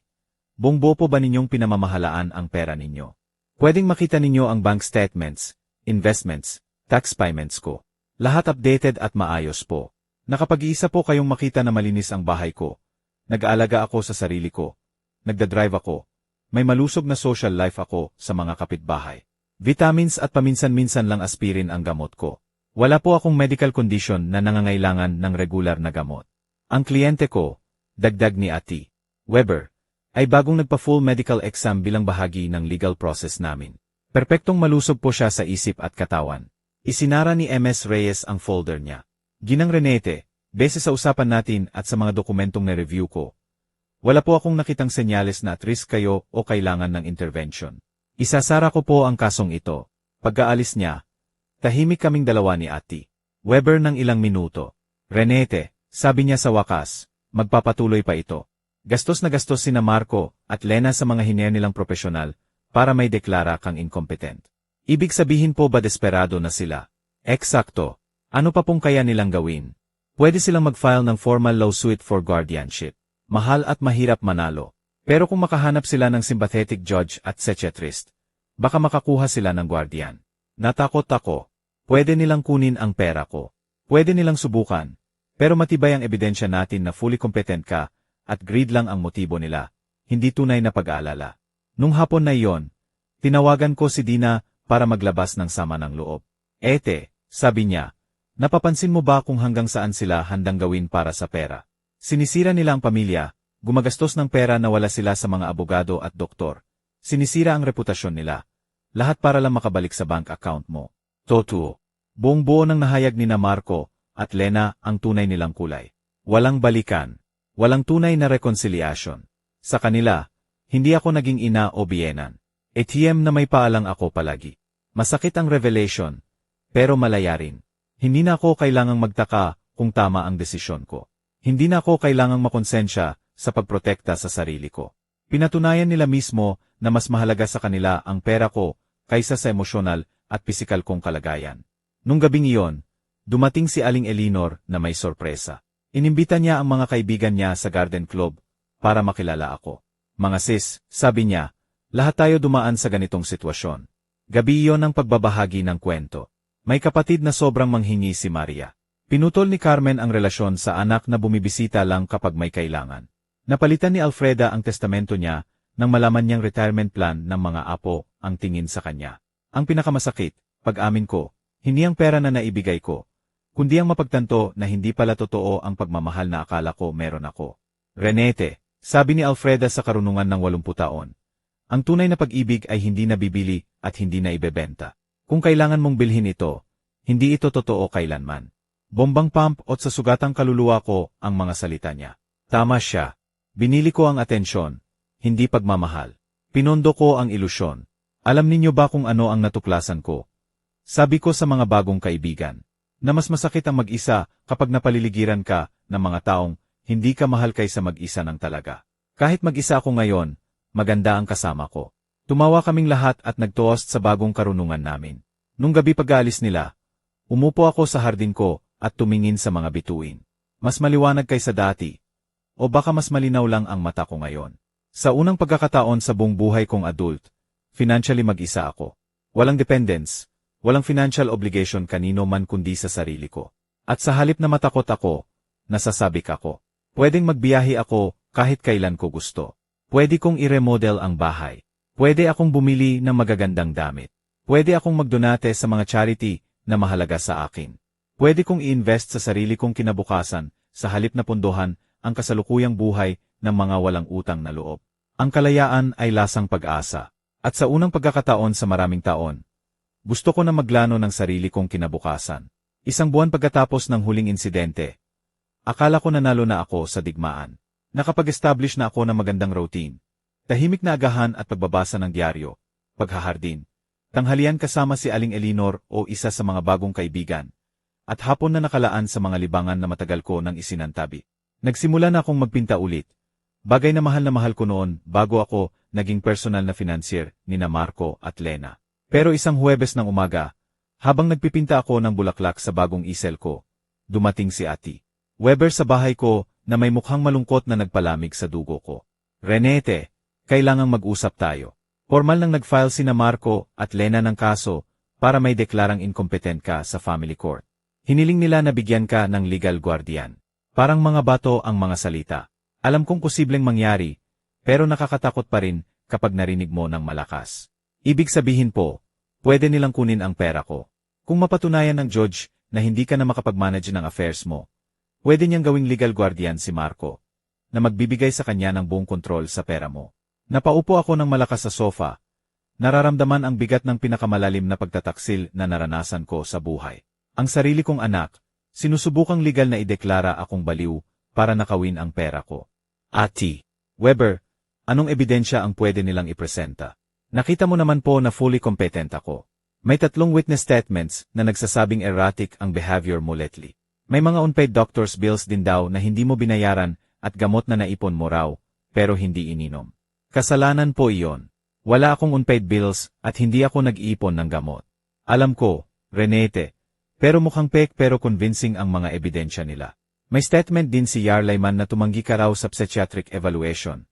Bongbo po ba ninyong pinamamahalaan ang pera ninyo? Pwedeng makita ninyo ang bank statements, investments, tax payments ko. Lahat updated at maayos po. Nakapag-iisa po kayong makita na malinis ang bahay ko. Nag-aalaga ako sa sarili ko. Nagdadrive ako. May malusog na social life ako sa mga kapitbahay. Vitamins at paminsan-minsan lang aspirin ang gamot ko. Wala po akong medical condition na nangangailangan ng regular na gamot. Ang kliyente ko, dagdag ni Ati Weber, ay bagong nagpa-full medical exam bilang bahagi ng legal process namin. Perpektong malusog po siya sa isip at katawan. Isinara ni Ms. Reyes ang folder niya. Ginang Renete, base sa usapan natin at sa mga dokumentong na-review ko, wala po akong nakitang senyales na at risk kayo o kailangan ng intervention. Isasara ko po ang kasong ito. Pagkaalis niya, tahimik kaming dalawa ni Ati Weber ng ilang minuto. Renete, sabi niya sa wakas, magpapatuloy pa ito. Gastos na gastos sina Marco at Lena sa mga hinier nilang profesional para may deklara kang incompetent. Ibig sabihin po ba desperado na sila? Eksakto. Ano pa pong kaya nilang gawin? Pwede silang mag-file ng formal lawsuit for guardianship. Mahal at mahirap manalo. Pero kung makahanap sila ng sympathetic judge at psychiatrist, baka makakuha sila ng guardian. Natakot ako. Pwede nilang kunin ang pera ko. Pwede nilang subukan. Pero matibay ang ebidensya natin na fully competent ka at greed lang ang motibo nila. Hindi tunay na pag-aalala. Nung hapon na iyon, tinawagan ko si Dina para maglabas ng sama ng loob. Ete, sabi niya, napapansin mo ba kung hanggang saan sila handang gawin para sa pera? Sinisira nila ang pamilya, gumagastos ng pera na wala sila sa mga abogado at doktor. Sinisira ang reputasyon nila. Lahat para lang makabalik sa bank account mo. Totoo. Buong buo ng nahayag ni na Marco at Lena ang tunay nilang kulay. Walang balikan. Walang tunay na reconciliation. Sa kanila, hindi ako naging ina o biyenan. ATM na may paalang ako palagi. Masakit ang revelation, pero malaya rin. Hindi na ako kailangang magtaka kung tama ang desisyon ko. Hindi na ako kailangang makonsensya sa pagprotekta sa sarili ko. Pinatunayan nila mismo na mas mahalaga sa kanila ang pera ko kaysa sa emosyonal at pisikal kong kalagayan. Nung gabing iyon, dumating si Aling Elinor na may sorpresa. Inimbita niya ang mga kaibigan niya sa garden club para makilala ako. Mga sis, sabi niya, lahat tayo dumaan sa ganitong sitwasyon. Gabi iyon ang pagbabahagi ng kwento. May kapatid na sobrang manghingi si Maria. Pinutol ni Carmen ang relasyon sa anak na bumibisita lang kapag may kailangan. Napalitan ni Alfreda ang testamento niya nang malaman niyang retirement plan ng mga apo ang tingin sa kanya. Ang pinakamasakit, pag-amin ko, hindi ang pera na naibigay ko, kundi ang mapagtanto na hindi pala totoo ang pagmamahal na akala ko meron ako. Renete, sabi ni Alfreda sa karunungan ng 80 taon. Ang tunay na pag-ibig ay hindi nabibili at hindi na ibebenta. Kung kailangan mong bilhin ito, hindi ito totoo kailanman. Bombang pump o sa sugatang kaluluwa ko ang mga salita niya. Tama siya. Binili ko ang atensyon, hindi pagmamahal. Pinondo ko ang ilusyon. Alam ninyo ba kung ano ang natuklasan ko? Sabi ko sa mga bagong kaibigan, na mas masakit ang mag-isa kapag napaliligiran ka ng mga taong hindi ka mahal kaysa mag-isa ng talaga. Kahit mag-isa ako ngayon, maganda ang kasama ko. Tumawa kaming lahat at nagtoast sa bagong karunungan namin. Nung gabi pag-aalis nila, umupo ako sa hardin ko at tumingin sa mga bituin. Mas maliwanag kaysa dati. O baka mas malinaw lang ang mata ko ngayon. Sa unang pagkakataon sa buong buhay kong adult, financially mag-isa ako. Walang dependence, walang financial obligation kanino man kundi sa sarili ko. At sa halip na matakot ako, nasasabik ako. Pwedeng magbiyahe ako kahit kailan ko gusto. Pwede kong i-remodel ang bahay. Pwede akong bumili ng magagandang damit. Pwede akong magdonate sa mga charity na mahalaga sa akin. Pwede kong i-invest sa sarili kong kinabukasan sa halip na pundohan ang kasalukuyang buhay ng mga walang utang na loob. Ang kalayaan ay lasang pag-asa. At sa unang pagkakataon sa maraming taon, gusto ko na maglano ng sarili kong kinabukasan. Isang buwan pagkatapos ng huling insidente, akala ko nanalo na ako sa digmaan. Nakapag-establish na ako ng magandang routine. Tahimik na agahan at pagbabasa ng diaryo, paghahardin. Tanghalian kasama si Aling Elinor o isa sa mga bagong kaibigan. At hapon na nakalaan sa mga libangan na matagal ko nang isinantabi. Nagsimula na akong magpinta ulit. Bagay na mahal ko noon bago ako naging personal na financier nina Marco at Lena. Pero isang Huwebes ng umaga, habang nagpipinta ako ng bulaklak sa bagong isel ko, dumating si Ati Weber sa bahay ko na may mukhang malungkot na nagpalamig sa dugo ko. Renete, kailangang mag-usap tayo. Formal nang nag-file sina Marco at Lena ng kaso para may deklarang incompetent ka sa family court. Hiniling nila na bigyan ka ng legal guardian. Parang mga bato ang mga salita. Alam kong posibleng mangyari, pero nakakatakot pa rin kapag narinig mo ng malakas. Ibig sabihin po, pwede nilang kunin ang pera ko. Kung mapatunayan ng judge na hindi ka na makapag-manage ng affairs mo, pwede niyang gawing legal guardian si Marco, na magbibigay sa kanya ng buong kontrol sa pera mo. Napaupo ako ng malakas sa sofa. Nararamdaman ang bigat ng pinakamalalim na pagtataksil na naranasan ko sa buhay. Ang sarili kong anak, sinusubukang legal na ideklara akong baliw para nakawin ang pera ko. Ati Weber, anong ebidensya ang pwede nilang ipresenta? Nakita mo naman po na fully competent ako. May 3 witness statements na nagsasabing erratic ang behavior mo lately. May mga unpaid doctor's bills din daw na hindi mo binayaran at gamot na naipon mo raw, pero hindi ininom. Kasalanan po iyon. Wala akong unpaid bills at hindi ako nag-iipon ng gamot. Alam ko, Renete, pero mukhang fake pero convincing ang mga ebidensya nila. May statement din si Yarlayman na tumanggi ka raw sa psychiatric evaluation,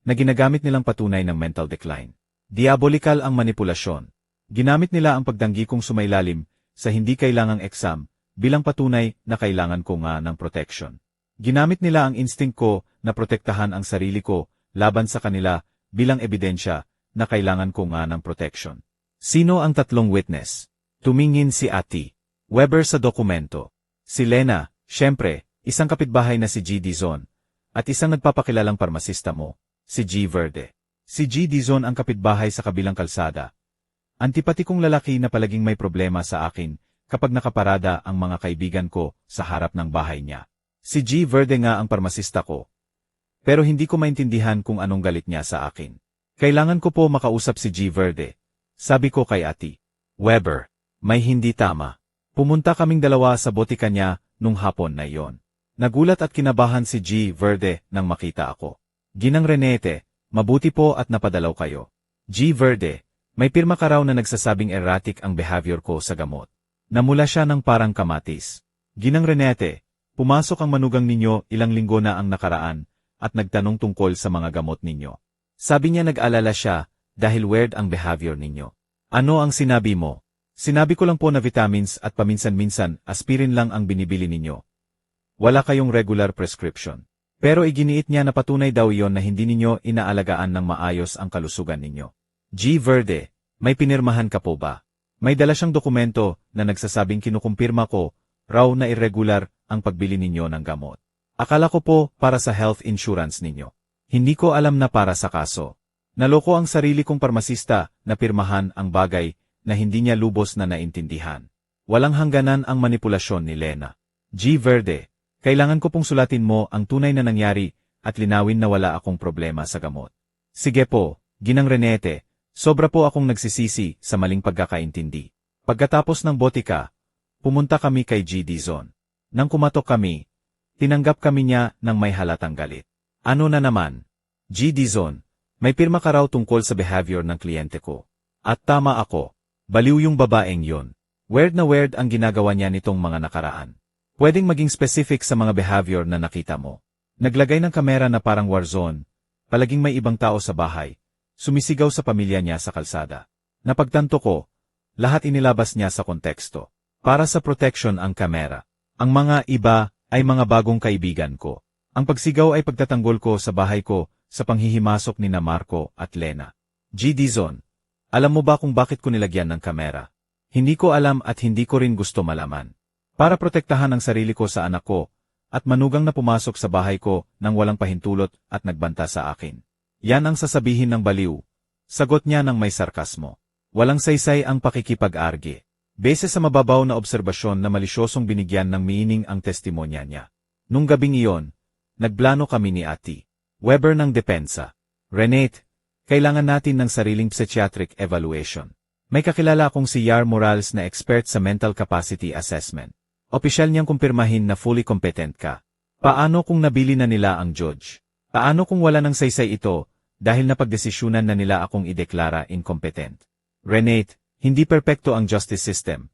na ginagamit nilang patunay ng mental decline. Diabolikal ang manipulasyon. Ginamit nila ang pagdanggi kong sumailalim sa hindi kailangang exam bilang patunay na kailangan ko nga ng protection. Ginamit nila ang instinct ko na protektahan ang sarili ko laban sa kanila bilang ebidensya na kailangan ko nga ng protection. Sino ang 3 witness? Tumingin si Ati Weber sa dokumento. Si Lena, syempre, isang kapitbahay na si G. Dizon, at isang nagpapakilalang parmasista mo, si G. Verde. Si G. Dizon ang kapitbahay sa kabilang kalsada. Antipatikong lalaki na palaging may problema sa akin kapag nakaparada ang mga kaibigan ko sa harap ng bahay niya. Si G. Verde nga ang parmasista ko. Pero hindi ko maintindihan kung anong galit niya sa akin. Kailangan ko po makausap si G. Verde. Sabi ko kay Ati Weber, may hindi tama. Pumunta kaming dalawa sa botika niya nung hapon na iyon. Nagulat at kinabahan si G. Verde nang makita ako. Ginang Renete, mabuti po at napadalaw kayo. G. Verde, may pirma ka raw na nagsasabing erratic ang behavior ko sa gamot. Namula siya ng parang kamatis. Ginang Renete, pumasok ang manugang ninyo ilang linggo na ang nakaraan at nagtanong tungkol sa mga gamot ninyo. Sabi niya nag-alala siya dahil weird ang behavior ninyo. Ano ang sinabi mo? Sinabi ko lang po na vitamins at paminsan-minsan aspirin lang ang binibili ninyo. Wala kayong regular prescription. Pero iginiit niya na patunay daw iyon na hindi ninyo inaalagaan ng maayos ang kalusugan ninyo. G. Verde, may pinirmahan ka po ba? May dala siyang dokumento na nagsasabing kinukumpirma ko raw na irregular ang pagbili ninyo ng gamot. Akala ko po para sa health insurance ninyo. Hindi ko alam na para sa kaso. Naloko ang sarili kong parmasista na pirmahan ang bagay na hindi niya lubos na naintindihan. Walang hangganan ang manipulasyon ni Lena. G. Verde, kailangan ko pong sulatin mo ang tunay na nangyari at linawin na wala akong problema sa gamot. Sige po, Ginang Renete, sobra po akong nagsisisi sa maling pagkakaintindi. Pagkatapos ng botika, pumunta kami kay G. Dizon. Nang kumatok kami, tinanggap kami niya ng may halatang galit. Ano na naman? G. Dizon, may pirma ka raw tungkol sa behavior ng kliyente ko. At tama ako, baliw yung babaeng yon. Weird na weird ang ginagawa niya nitong mga nakaraan. Pwedeng maging specific sa mga behavior na nakita mo. Naglagay ng kamera na parang war zone, palaging may ibang tao sa bahay, sumisigaw sa pamilya niya sa kalsada. Napagtanto ko, lahat inilabas niya sa konteksto. Para sa protection ang kamera. Ang mga iba ay mga bagong kaibigan ko. Ang pagsigaw ay pagtatanggol ko sa bahay ko sa panghihimasok ni na Marco at Lena. G. Dizon, alam mo ba kung bakit ko nilagyan ng kamera? Hindi ko alam at hindi ko rin gusto malaman. Para protektahan ang sarili ko sa anak ko, at manugang na pumasok sa bahay ko nang walang pahintulot at nagbanta sa akin. Yan ang sasabihin ng baliw. Sagot niya ng may sarkasmo. Walang saysay ang pakikipag-arge. Base sa mababaw na obserbasyon na malisyosong binigyan ng miining ang testimonya niya. Nung gabing iyon, nagplano kami ni Ati Weber ng depensa. Renate, kailangan natin ng sariling psychiatric evaluation. May kakilala akong si Yar Morales na expert sa mental capacity assessment. Opisyal niyang kumpirmahin na fully competent ka. Paano kung nabili na nila ang judge? Paano kung wala ng saysay ito dahil napagdesisyunan na nila akong ideklara incompetent? Renate, hindi perpekto ang justice system.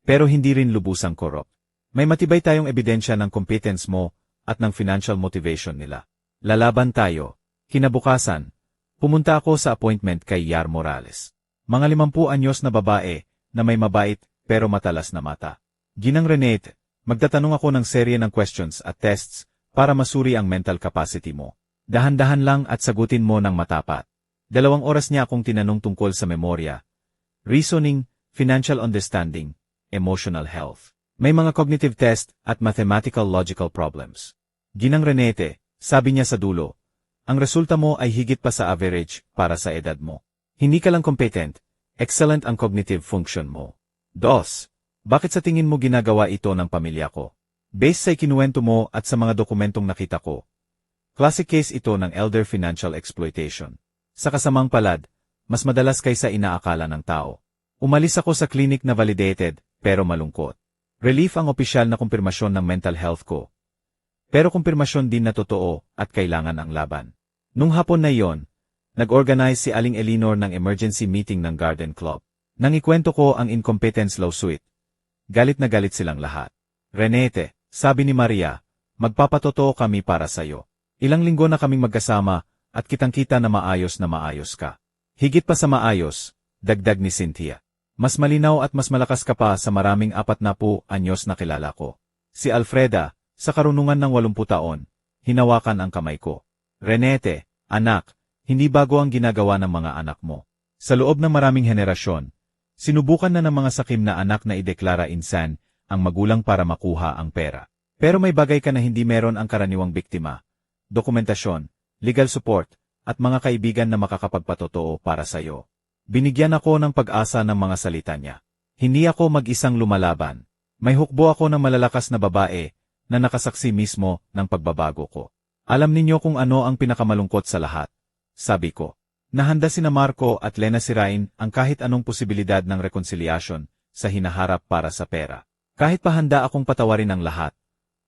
Pero hindi rin lubusang corrupt. May matibay tayong ebidensya ng competence mo at ng financial motivation nila. Lalaban tayo. Kinabukasan, pumunta ako sa appointment kay Yar Morales. Mga 50 anyos na babae na may mabait pero matalas na mata. Ginang Renate, magtatanong ako ng serye ng questions at tests para masuri ang mental capacity mo. Dahan-dahan lang at sagutin mo ng matapat. 2 oras niya akong tinanong tungkol sa memorya, reasoning, financial understanding, emotional health. May mga cognitive test at mathematical logical problems. Ginang Renate, sabi niya sa dulo, ang resulta mo ay higit pa sa average para sa edad mo. Hindi ka lang competent, excellent ang cognitive function mo. 2. Bakit sa tingin mo ginagawa ito ng pamilya ko? Based sa ikinuwento mo at sa mga dokumentong nakita ko, classic case ito ng elder financial exploitation. Sa kasamang palad, mas madalas kaysa inaakala ng tao. Umalis ako sa clinic na validated, pero malungkot. Relief ang opisyal na kumpirmasyon ng mental health ko. Pero kumpirmasyon din na totoo at kailangan ang laban. Nung hapon na iyon, nag-organize si Aling Elinor ng emergency meeting ng Garden Club. Nang ikwento ko ang incompetence lawsuit, galit na galit silang lahat. Renate, sabi ni Maria, magpapatotoo kami para sa'yo. Ilang linggo na kaming magkasama at kitang-kita na maayos ka. Higit pa sa maayos, dagdag ni Cynthia. Mas malinaw at mas malakas ka pa sa maraming 40 anyos na kilala ko. Si Alfreda, sa karunungan ng 80 taon, hinawakan ang kamay ko. Renate, anak, hindi bago ang ginagawa ng mga anak mo. Sa loob ng maraming henerasyon, sinubukan na ng mga sakim na anak na ideklara insan ang magulang para makuha ang pera. Pero may bagay ka na hindi meron ang karaniwang biktima. Dokumentasyon, legal support, at mga kaibigan na makakapagpatotoo para sa'yo. Binigyan ako ng pag-asa ng mga salita niya. Hindi ako mag-isang lumalaban. May hukbo ako ng malalakas na babae na nakasaksi mismo ng pagbabago ko. Alam ninyo kung ano ang pinakamalungkot sa lahat. Sabi ko, nahanda sina Marco at Lena sirain ang kahit anong posibilidad ng reconciliation sa hinaharap para sa pera. Kahit pa handa akong patawarin ang lahat,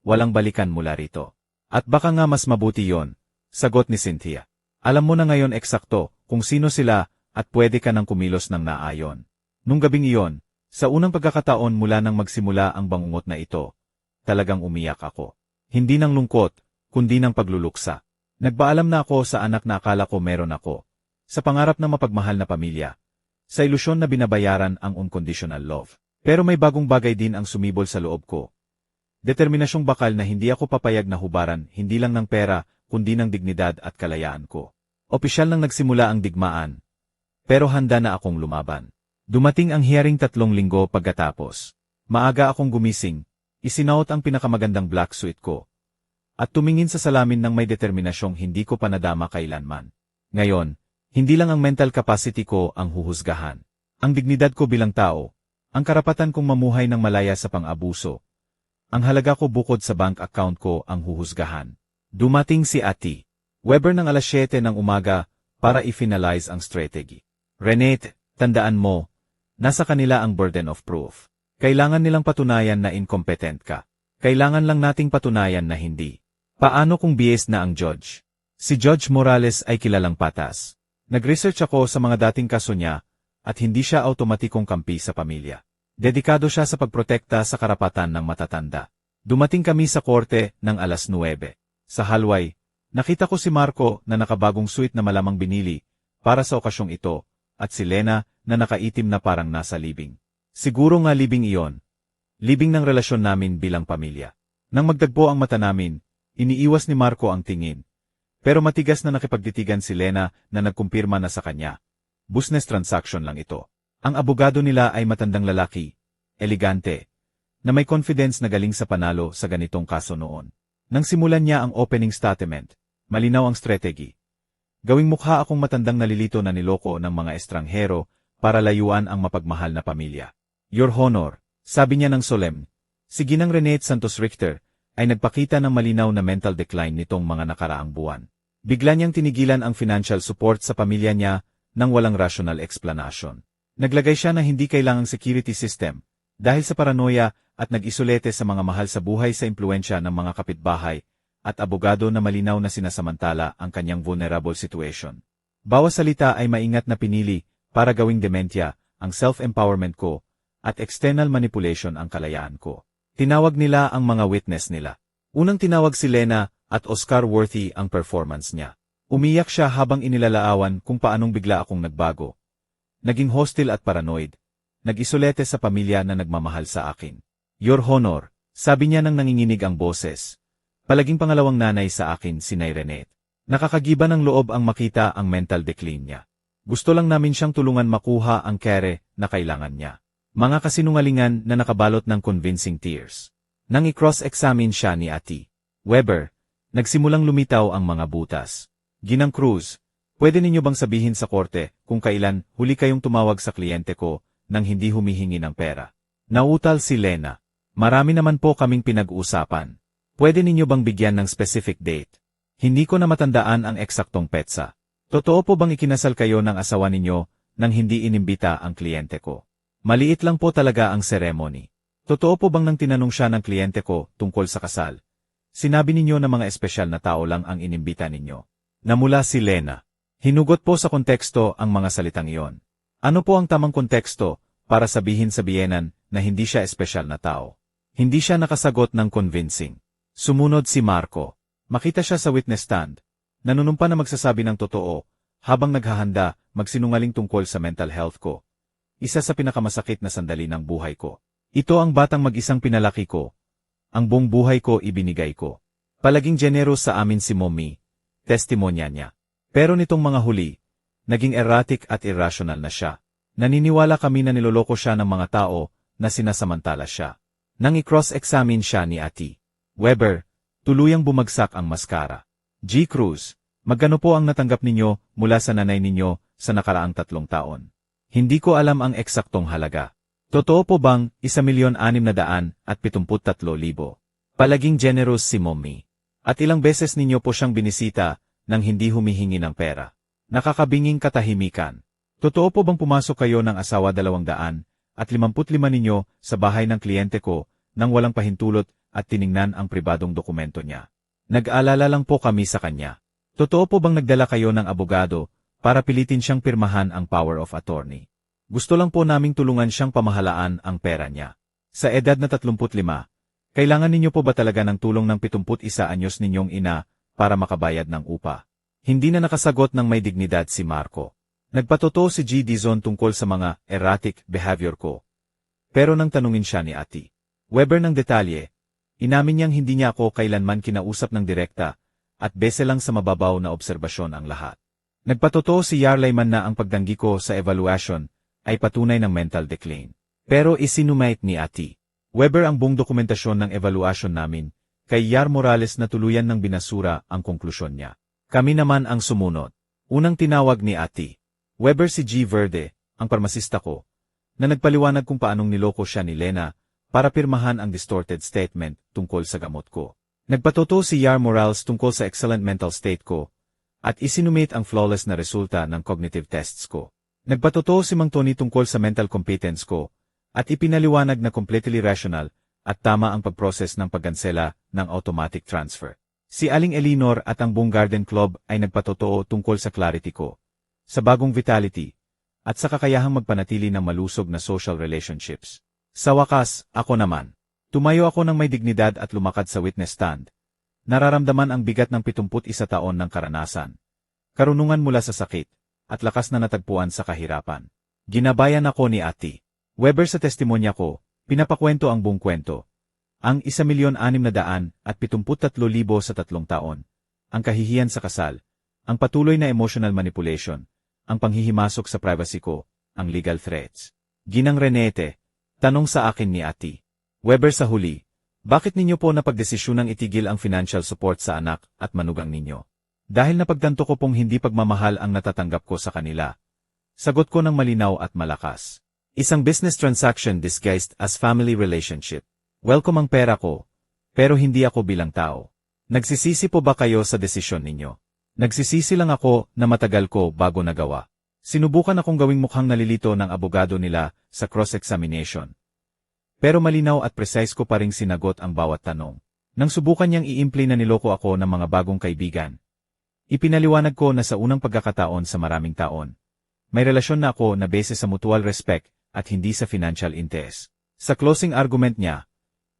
walang balikan mula rito. At baka nga mas mabuti yon, sagot ni Cynthia. Alam mo na ngayon eksakto kung sino sila at pwede ka nang kumilos ng naayon. Nung gabing iyon, sa unang pagkakataon mula nang magsimula ang bangungot na ito, talagang umiyak ako. Hindi ng lungkot, kundi ng pagluluksa. Nagpaalam na ako sa anak na akala ko meron ako. Sa pangarap na mapagmahal na pamilya. Sa ilusyon na binabayaran ang unconditional love. Pero may bagong bagay din ang sumibol sa loob ko. Determinasyong bakal na hindi ako papayag na hubaran hindi lang ng pera, kundi ng dignidad at kalayaan ko. Opisyal nang nagsimula ang digmaan. Pero handa na akong lumaban. Dumating ang hearing 3 linggo pagkatapos. Maaga akong gumising, isinuot ang pinakamagandang black suit ko. At tumingin sa salamin ng may determinasyong hindi ko pa nadama kailanman. Ngayon, hindi lang ang mental capacity ko ang huhusgahan. Ang dignidad ko bilang tao, ang karapatan kong mamuhay ng malaya sa pang-abuso. Ang halaga ko bukod sa bank account ko ang huhusgahan. Dumating si Ati Weber ng 7:00 ng umaga para i-finalize ang strategy. Renate, tandaan mo, nasa kanila ang burden of proof. Kailangan nilang patunayan na incompetent ka. Kailangan lang nating patunayan na hindi. Paano kung bias na ang judge? Si Judge Morales ay kilalang patas. Nag-research ako sa mga dating kaso niya at hindi siya automatikong kampi sa pamilya. Dedikado siya sa pagprotekta sa karapatan ng matatanda. Dumating kami sa korte ng 9:00. Sa hallway, nakita ko si Marco na nakabagong suit na malamang binili para sa okasyong ito at si Lena na nakaitim na parang nasa libing. Siguro nga libing iyon. Libing ng relasyon namin bilang pamilya. Nang magdagpo ang mata namin, Iniiwas ni Marco ang tingin. Pero matigas na nakipagtitigan si Lena na nagkumpirma na sa kanya. Business transaction lang ito. Ang abogado nila ay matandang lalaki, elegante, na may confidence na galing sa panalo sa ganitong kaso noon. Nang simulan niya ang opening statement, malinaw ang strategy. Gawing mukha akong matandang nalilito na niloko ng mga estranghero para layuan ang mapagmahal na pamilya. Your Honor, sabi niya ng solemn, si Ginang Renate Santos Richter ay nagpakita ng malinaw na mental decline nitong mga nakaraang buwan. Bigla niyang tinigilan ang financial support sa pamilya niya nang walang rational explanation. Naglagay siya na hindi kailangang security system dahil sa paranoia at nag-isolete sa mga mahal sa buhay sa impluensya ng mga kapitbahay at abogado na malinaw na sinasamantala ang kanyang vulnerable situation. Bawat salita ay maingat na pinili para gawing dementya ang self-empowerment ko at external manipulation ang kalayaan ko. Tinawag nila ang mga witness nila. Unang tinawag si Lena at Oscar-worthy ang performance niya. Umiyak siya habang inilalaawan kung paanong bigla akong nagbago. Naging hostile at paranoid. Nag-isolete sa pamilya na nagmamahal sa akin. Your Honor, sabi niya nang nanginginig ang boses. Palaging pangalawang nanay sa akin si Nay Renate. Nakakagiba ng loob ang makita ang mental decline niya. Gusto lang namin siyang tulungan makuha ang kere na kailangan niya. Mga kasinungalingan na nakabalot ng convincing tears. Nang i-cross-examine siya ni Ati Weber, nagsimulang lumitaw ang mga butas. Ginang Cruz, pwede ninyo bang sabihin sa korte kung kailan huli kayong tumawag sa kliyente ko nang hindi humihingi ng pera? Nautal si Lena. Marami naman po kaming pinag-uusapan. Pwede ninyo bang bigyan ng specific date? Hindi ko na matandaan ang eksaktong petsa. Totoo po bang ikinasal kayo ng asawa ninyo nang hindi inimbita ang kliyente ko? Maliit lang po talaga ang ceremony. Totoo po bang nang tinanong siya ng kliyente ko tungkol sa kasal? Sinabi ninyo na mga espesyal na tao lang ang inimbita ninyo. Namula si Lena. Hinugot po sa konteksto ang mga salitang iyon. Ano po ang tamang konteksto para sabihin sa biyenan na hindi siya espesyal na tao? Hindi siya nakasagot ng convincing. Sumunod si Marco. Makita siya sa witness stand. Nanunumpa na magsasabi ng totoo habang naghahanda magsinungaling tungkol sa mental health ko. Isa sa pinakamasakit na sandali ng buhay ko. Ito ang batang mag-isang pinalaki ko. Ang buong buhay ko ibinigay ko. Palaging generous sa amin si Mommy. Testimonya niya. Pero nitong mga huli, naging erratic at irrational na siya. Naniniwala kami na niloloko siya ng mga tao na sinasamantala siya. Nang i-cross-examine siya ni Ati Weber, tuluyang bumagsak ang maskara. G. Cruz, magkano po ang natanggap ninyo mula sa nanay ninyo sa nakaraang 3 taon? Hindi ko alam ang eksaktong halaga. Totoo po bang 1,673,000? Palaging generous si Mommy. At ilang beses ninyo po siyang binisita nang hindi humihingi ng pera. Nakakabinging katahimikan. Totoo po bang pumasok kayo ng asawa 255 ninyo sa bahay ng kliyente ko nang walang pahintulot at tiningnan ang pribadong dokumento niya? Nag-alala lang po kami sa kanya. Totoo po bang nagdala kayo ng abogado para pilitin siyang pirmahan ang power of attorney? Gusto lang po naming tulungan siyang pamahalaan ang pera niya. Sa edad na 35, kailangan ninyo po ba talaga ng tulong ng 71 anyos ninyong ina para makabayad ng upa? Hindi na nakasagot ng may dignidad si Marco. Nagpatotoo si G. Dizon tungkol sa mga erratic behavior ko. Pero nang tanungin siya ni Ati Weber ng detalye, inamin niyang hindi niya ako kailanman kinausap ng direkta at base lang sa mababaw na obserbasyon ang lahat. Nagpatotoo si Yarlayman na ang pagdanggi ko sa evaluation ay patunay ng mental decline. Pero isinumait ni Ati Weber ang buong dokumentasyon ng evaluation namin kay Yar Morales na tuluyan ng binasura ang konklusyon niya. Kami naman ang sumunod. Unang tinawag ni Ati Weber si G. Verde, ang parmasista ko, na nagpaliwanag kung paanong niloko siya ni Lena para pirmahan ang distorted statement tungkol sa gamot ko. Nagpatotoo si Yar Morales tungkol sa excellent mental state ko at isinumit ang flawless na resulta ng cognitive tests ko. Nagpatotoo si Mang Tony tungkol sa mental competence ko at ipinaliwanag na completely rational at tama ang pagprocess ng pagkansela ng automatic transfer. Si Aling Elinor at ang buong Garden Club ay nagpatotoo tungkol sa clarity ko, sa bagong vitality, at sa kakayahang magpanatili ng malusog na social relationships. Sa wakas, ako naman. Tumayo ako ng may dignidad at lumakad sa witness stand. Nararamdaman ang bigat ng 71 taon ng karanasan. Karunungan mula sa sakit, at lakas na natagpuan sa kahirapan. Ginabayan ako ni Ati Weber sa testimonya ko, pinapakwento ang buong kwento. Ang 1,673,000 sa 3 taon. Ang kahihiyan sa kasal. Ang patuloy na emotional manipulation. Ang panghihimasok sa privacy ko. Ang legal threats. Ginang Renete, tanong sa akin ni Ati Weber sa huli, bakit ninyo po napagdesisyunang itigil ang financial support sa anak at manugang ninyo? Dahil napagtanto ko pong hindi pagmamahal ang natatanggap ko sa kanila. Sagot ko ng malinaw at malakas. Isang business transaction disguised as family relationship. Welcome ang pera ko, pero hindi ako bilang tao. Nagsisisi po ba kayo sa desisyon ninyo? Nagsisisi lang ako na matagal ko bago nagawa. Sinubukan akong gawing mukhang nalilito ng abogado nila sa cross-examination. Pero malinaw at precise ko pa ring sinagot ang bawat tanong. Nang subukan niyang i-imply na niloko ako ng mga bagong kaibigan. Ipinaliwanag ko na sa unang pagkakataon sa maraming taon. May relasyon na ako na base sa mutual respect at hindi sa financial interest. Sa closing argument niya,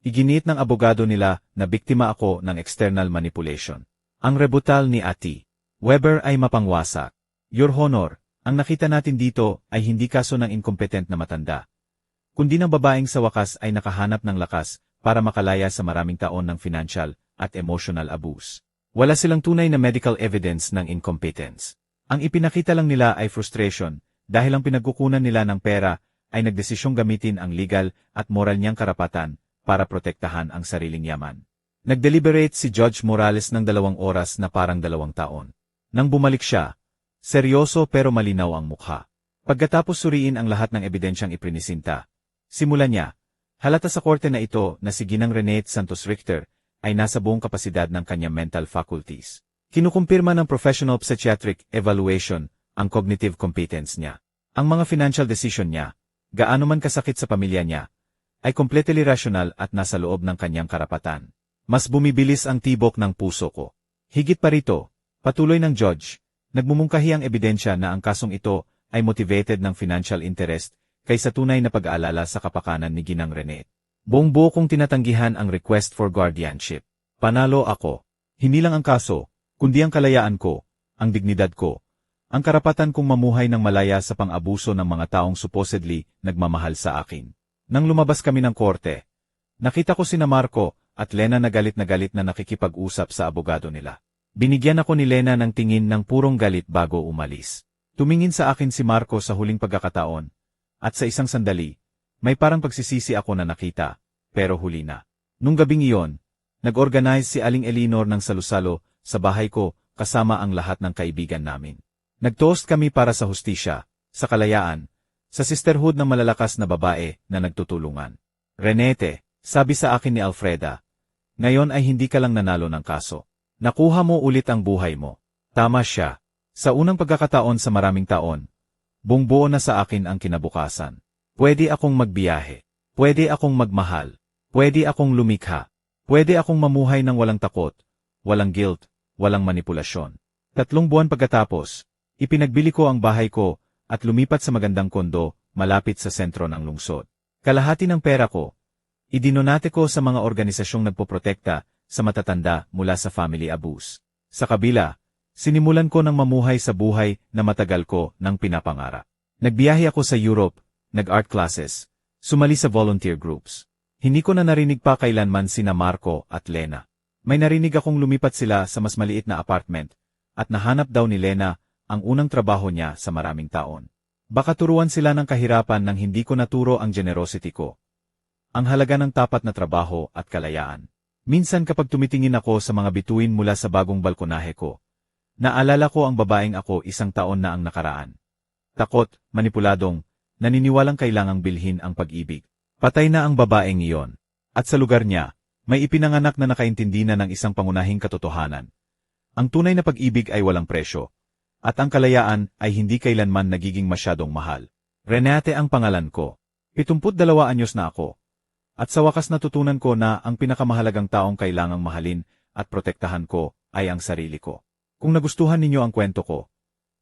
iginiit ng abogado nila na biktima ako ng external manipulation. Ang rebuttal ni Ati Weber ay mapangwasak. Your Honor, ang nakita natin dito ay hindi kaso ng incompetent na matanda, kundi ng babaeng sa wakas ay nakahanap ng lakas para makalaya sa maraming taon ng financial at emotional abuse. Wala silang tunay na medical evidence ng incompetence. Ang ipinakita lang nila ay frustration dahil ang pinagkukunan nila ng pera ay nagdesisyong gamitin ang legal at moral niyang karapatan para protektahan ang sariling yaman. Nagdeliberate si Judge Morales ng 2 oras na parang 2 taon. Nang bumalik siya, seryoso pero malinaw ang mukha. Pagkatapos suriin ang lahat ng ebidensyang iprinisinta, simulan niya, halata sa korte na ito na si Ginang Renate Santos Richter ay nasa buong kapasidad ng kanyang mental faculties. Kinukumpirma ng professional psychiatric evaluation ang cognitive competence niya. Ang mga financial decision niya, gaano man kasakit sa pamilya niya, ay completely rational at nasa loob ng kanyang karapatan. Mas bumibilis ang tibok ng puso ko. Higit pa rito, patuloy ng judge, nagmumungkahi ang ebidensya na ang kasong ito ay motivated ng financial interest kaysa tunay na pag-aalala sa kapakanan ni Ginang Renate. Buong-buo kong tinatanggihan ang request for guardianship. Panalo ako. Hindi lang ang kaso, kundi ang kalayaan ko, ang dignidad ko, ang karapatan kong mamuhay ng malaya sa pang-abuso ng mga taong supposedly nagmamahal sa akin. Nang lumabas kami ng korte, nakita ko sina Marco at Lena na galit na nakikipag-usap sa abogado nila. Binigyan ako ni Lena ng tingin ng purong galit bago umalis. Tumingin sa akin si Marco sa huling pagkakataon, at sa isang sandali, may parang pagsisisi ako na nakita, pero huli na. Nung gabing iyon, nag-organize si Aling Elinor ng salusalo sa bahay ko kasama ang lahat ng kaibigan namin. Nag-toast kami para sa hustisya, sa kalayaan, sa sisterhood ng malalakas na babae na nagtutulungan. Renete, sabi sa akin ni Alfreda, ngayon ay hindi ka lang nanalo ng kaso. Nakuha mo ulit ang buhay mo. Tama siya. Sa unang pagkakataon sa maraming taon, buong-buo na sa akin ang kinabukasan. Pwede akong magbiyahe. Pwede akong magmahal. Pwede akong lumikha. Pwede akong mamuhay ng walang takot, walang guilt, walang manipulasyon. 3 buwan pagkatapos, ipinagbili ko ang bahay ko at lumipat sa magandang kondo malapit sa sentro ng lungsod. Kalahati ng pera ko, idinonate ko sa mga organisasyong nagpoprotekta sa matatanda mula sa family abuse. Sa kabila, sinimulan ko ng mamuhay sa buhay na matagal ko nang pinapangarap. Nagbiyahe ako sa Europe, nag-art classes, sumali sa volunteer groups. Hindi ko na narinig pa kailanman sina Marco at Lena. May narinig akong lumipat sila sa mas maliit na apartment, at nahanap daw ni Lena ang unang trabaho niya sa maraming taon. Baka turuan sila ng kahirapan nang hindi ko naturo ang generosity ko. Ang halaga ng tapat na trabaho at kalayaan. Minsan kapag tumitingin ako sa mga bituin mula sa bagong balkonahe ko, naalala ko ang babaeng ako 1 taon na ang nakaraan. Takot, manipuladong, naniniwalang kailangang bilhin ang pag-ibig. Patay na ang babaeng iyon. At sa lugar niya, may ipinanganak na nakaintindi na ng isang pangunahing katotohanan. Ang tunay na pag-ibig ay walang presyo. At ang kalayaan ay hindi kailanman nagiging masyadong mahal. Renate ang pangalan ko. 72 anyos na ako. At sa wakas natutunan ko na ang pinakamahalagang taong kailangang mahalin at protektahan ko ay ang sarili ko. Kung nagustuhan ninyo ang kwento ko,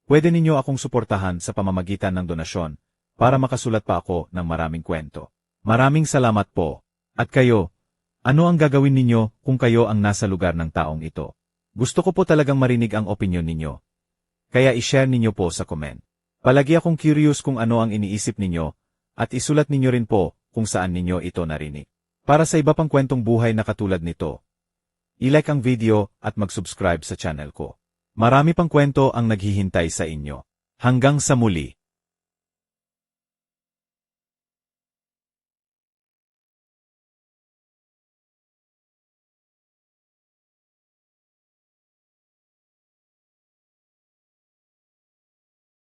pwede ninyo akong suportahan sa pamamagitan ng donasyon para makasulat pa ako ng maraming kwento. Maraming salamat po. At kayo, ano ang gagawin ninyo kung kayo ang nasa lugar ng taong ito? Gusto ko po talagang marinig ang opinyon ninyo. Kaya i-share ninyo po sa comment. Palagi akong curious kung ano ang iniisip ninyo, at isulat ninyo rin po kung saan ninyo ito narinig. Para sa iba pang kwentong buhay na katulad nito, i-like ang video at mag-subscribe sa channel ko. Marami pang kwento ang naghihintay sa inyo. Hanggang sa muli.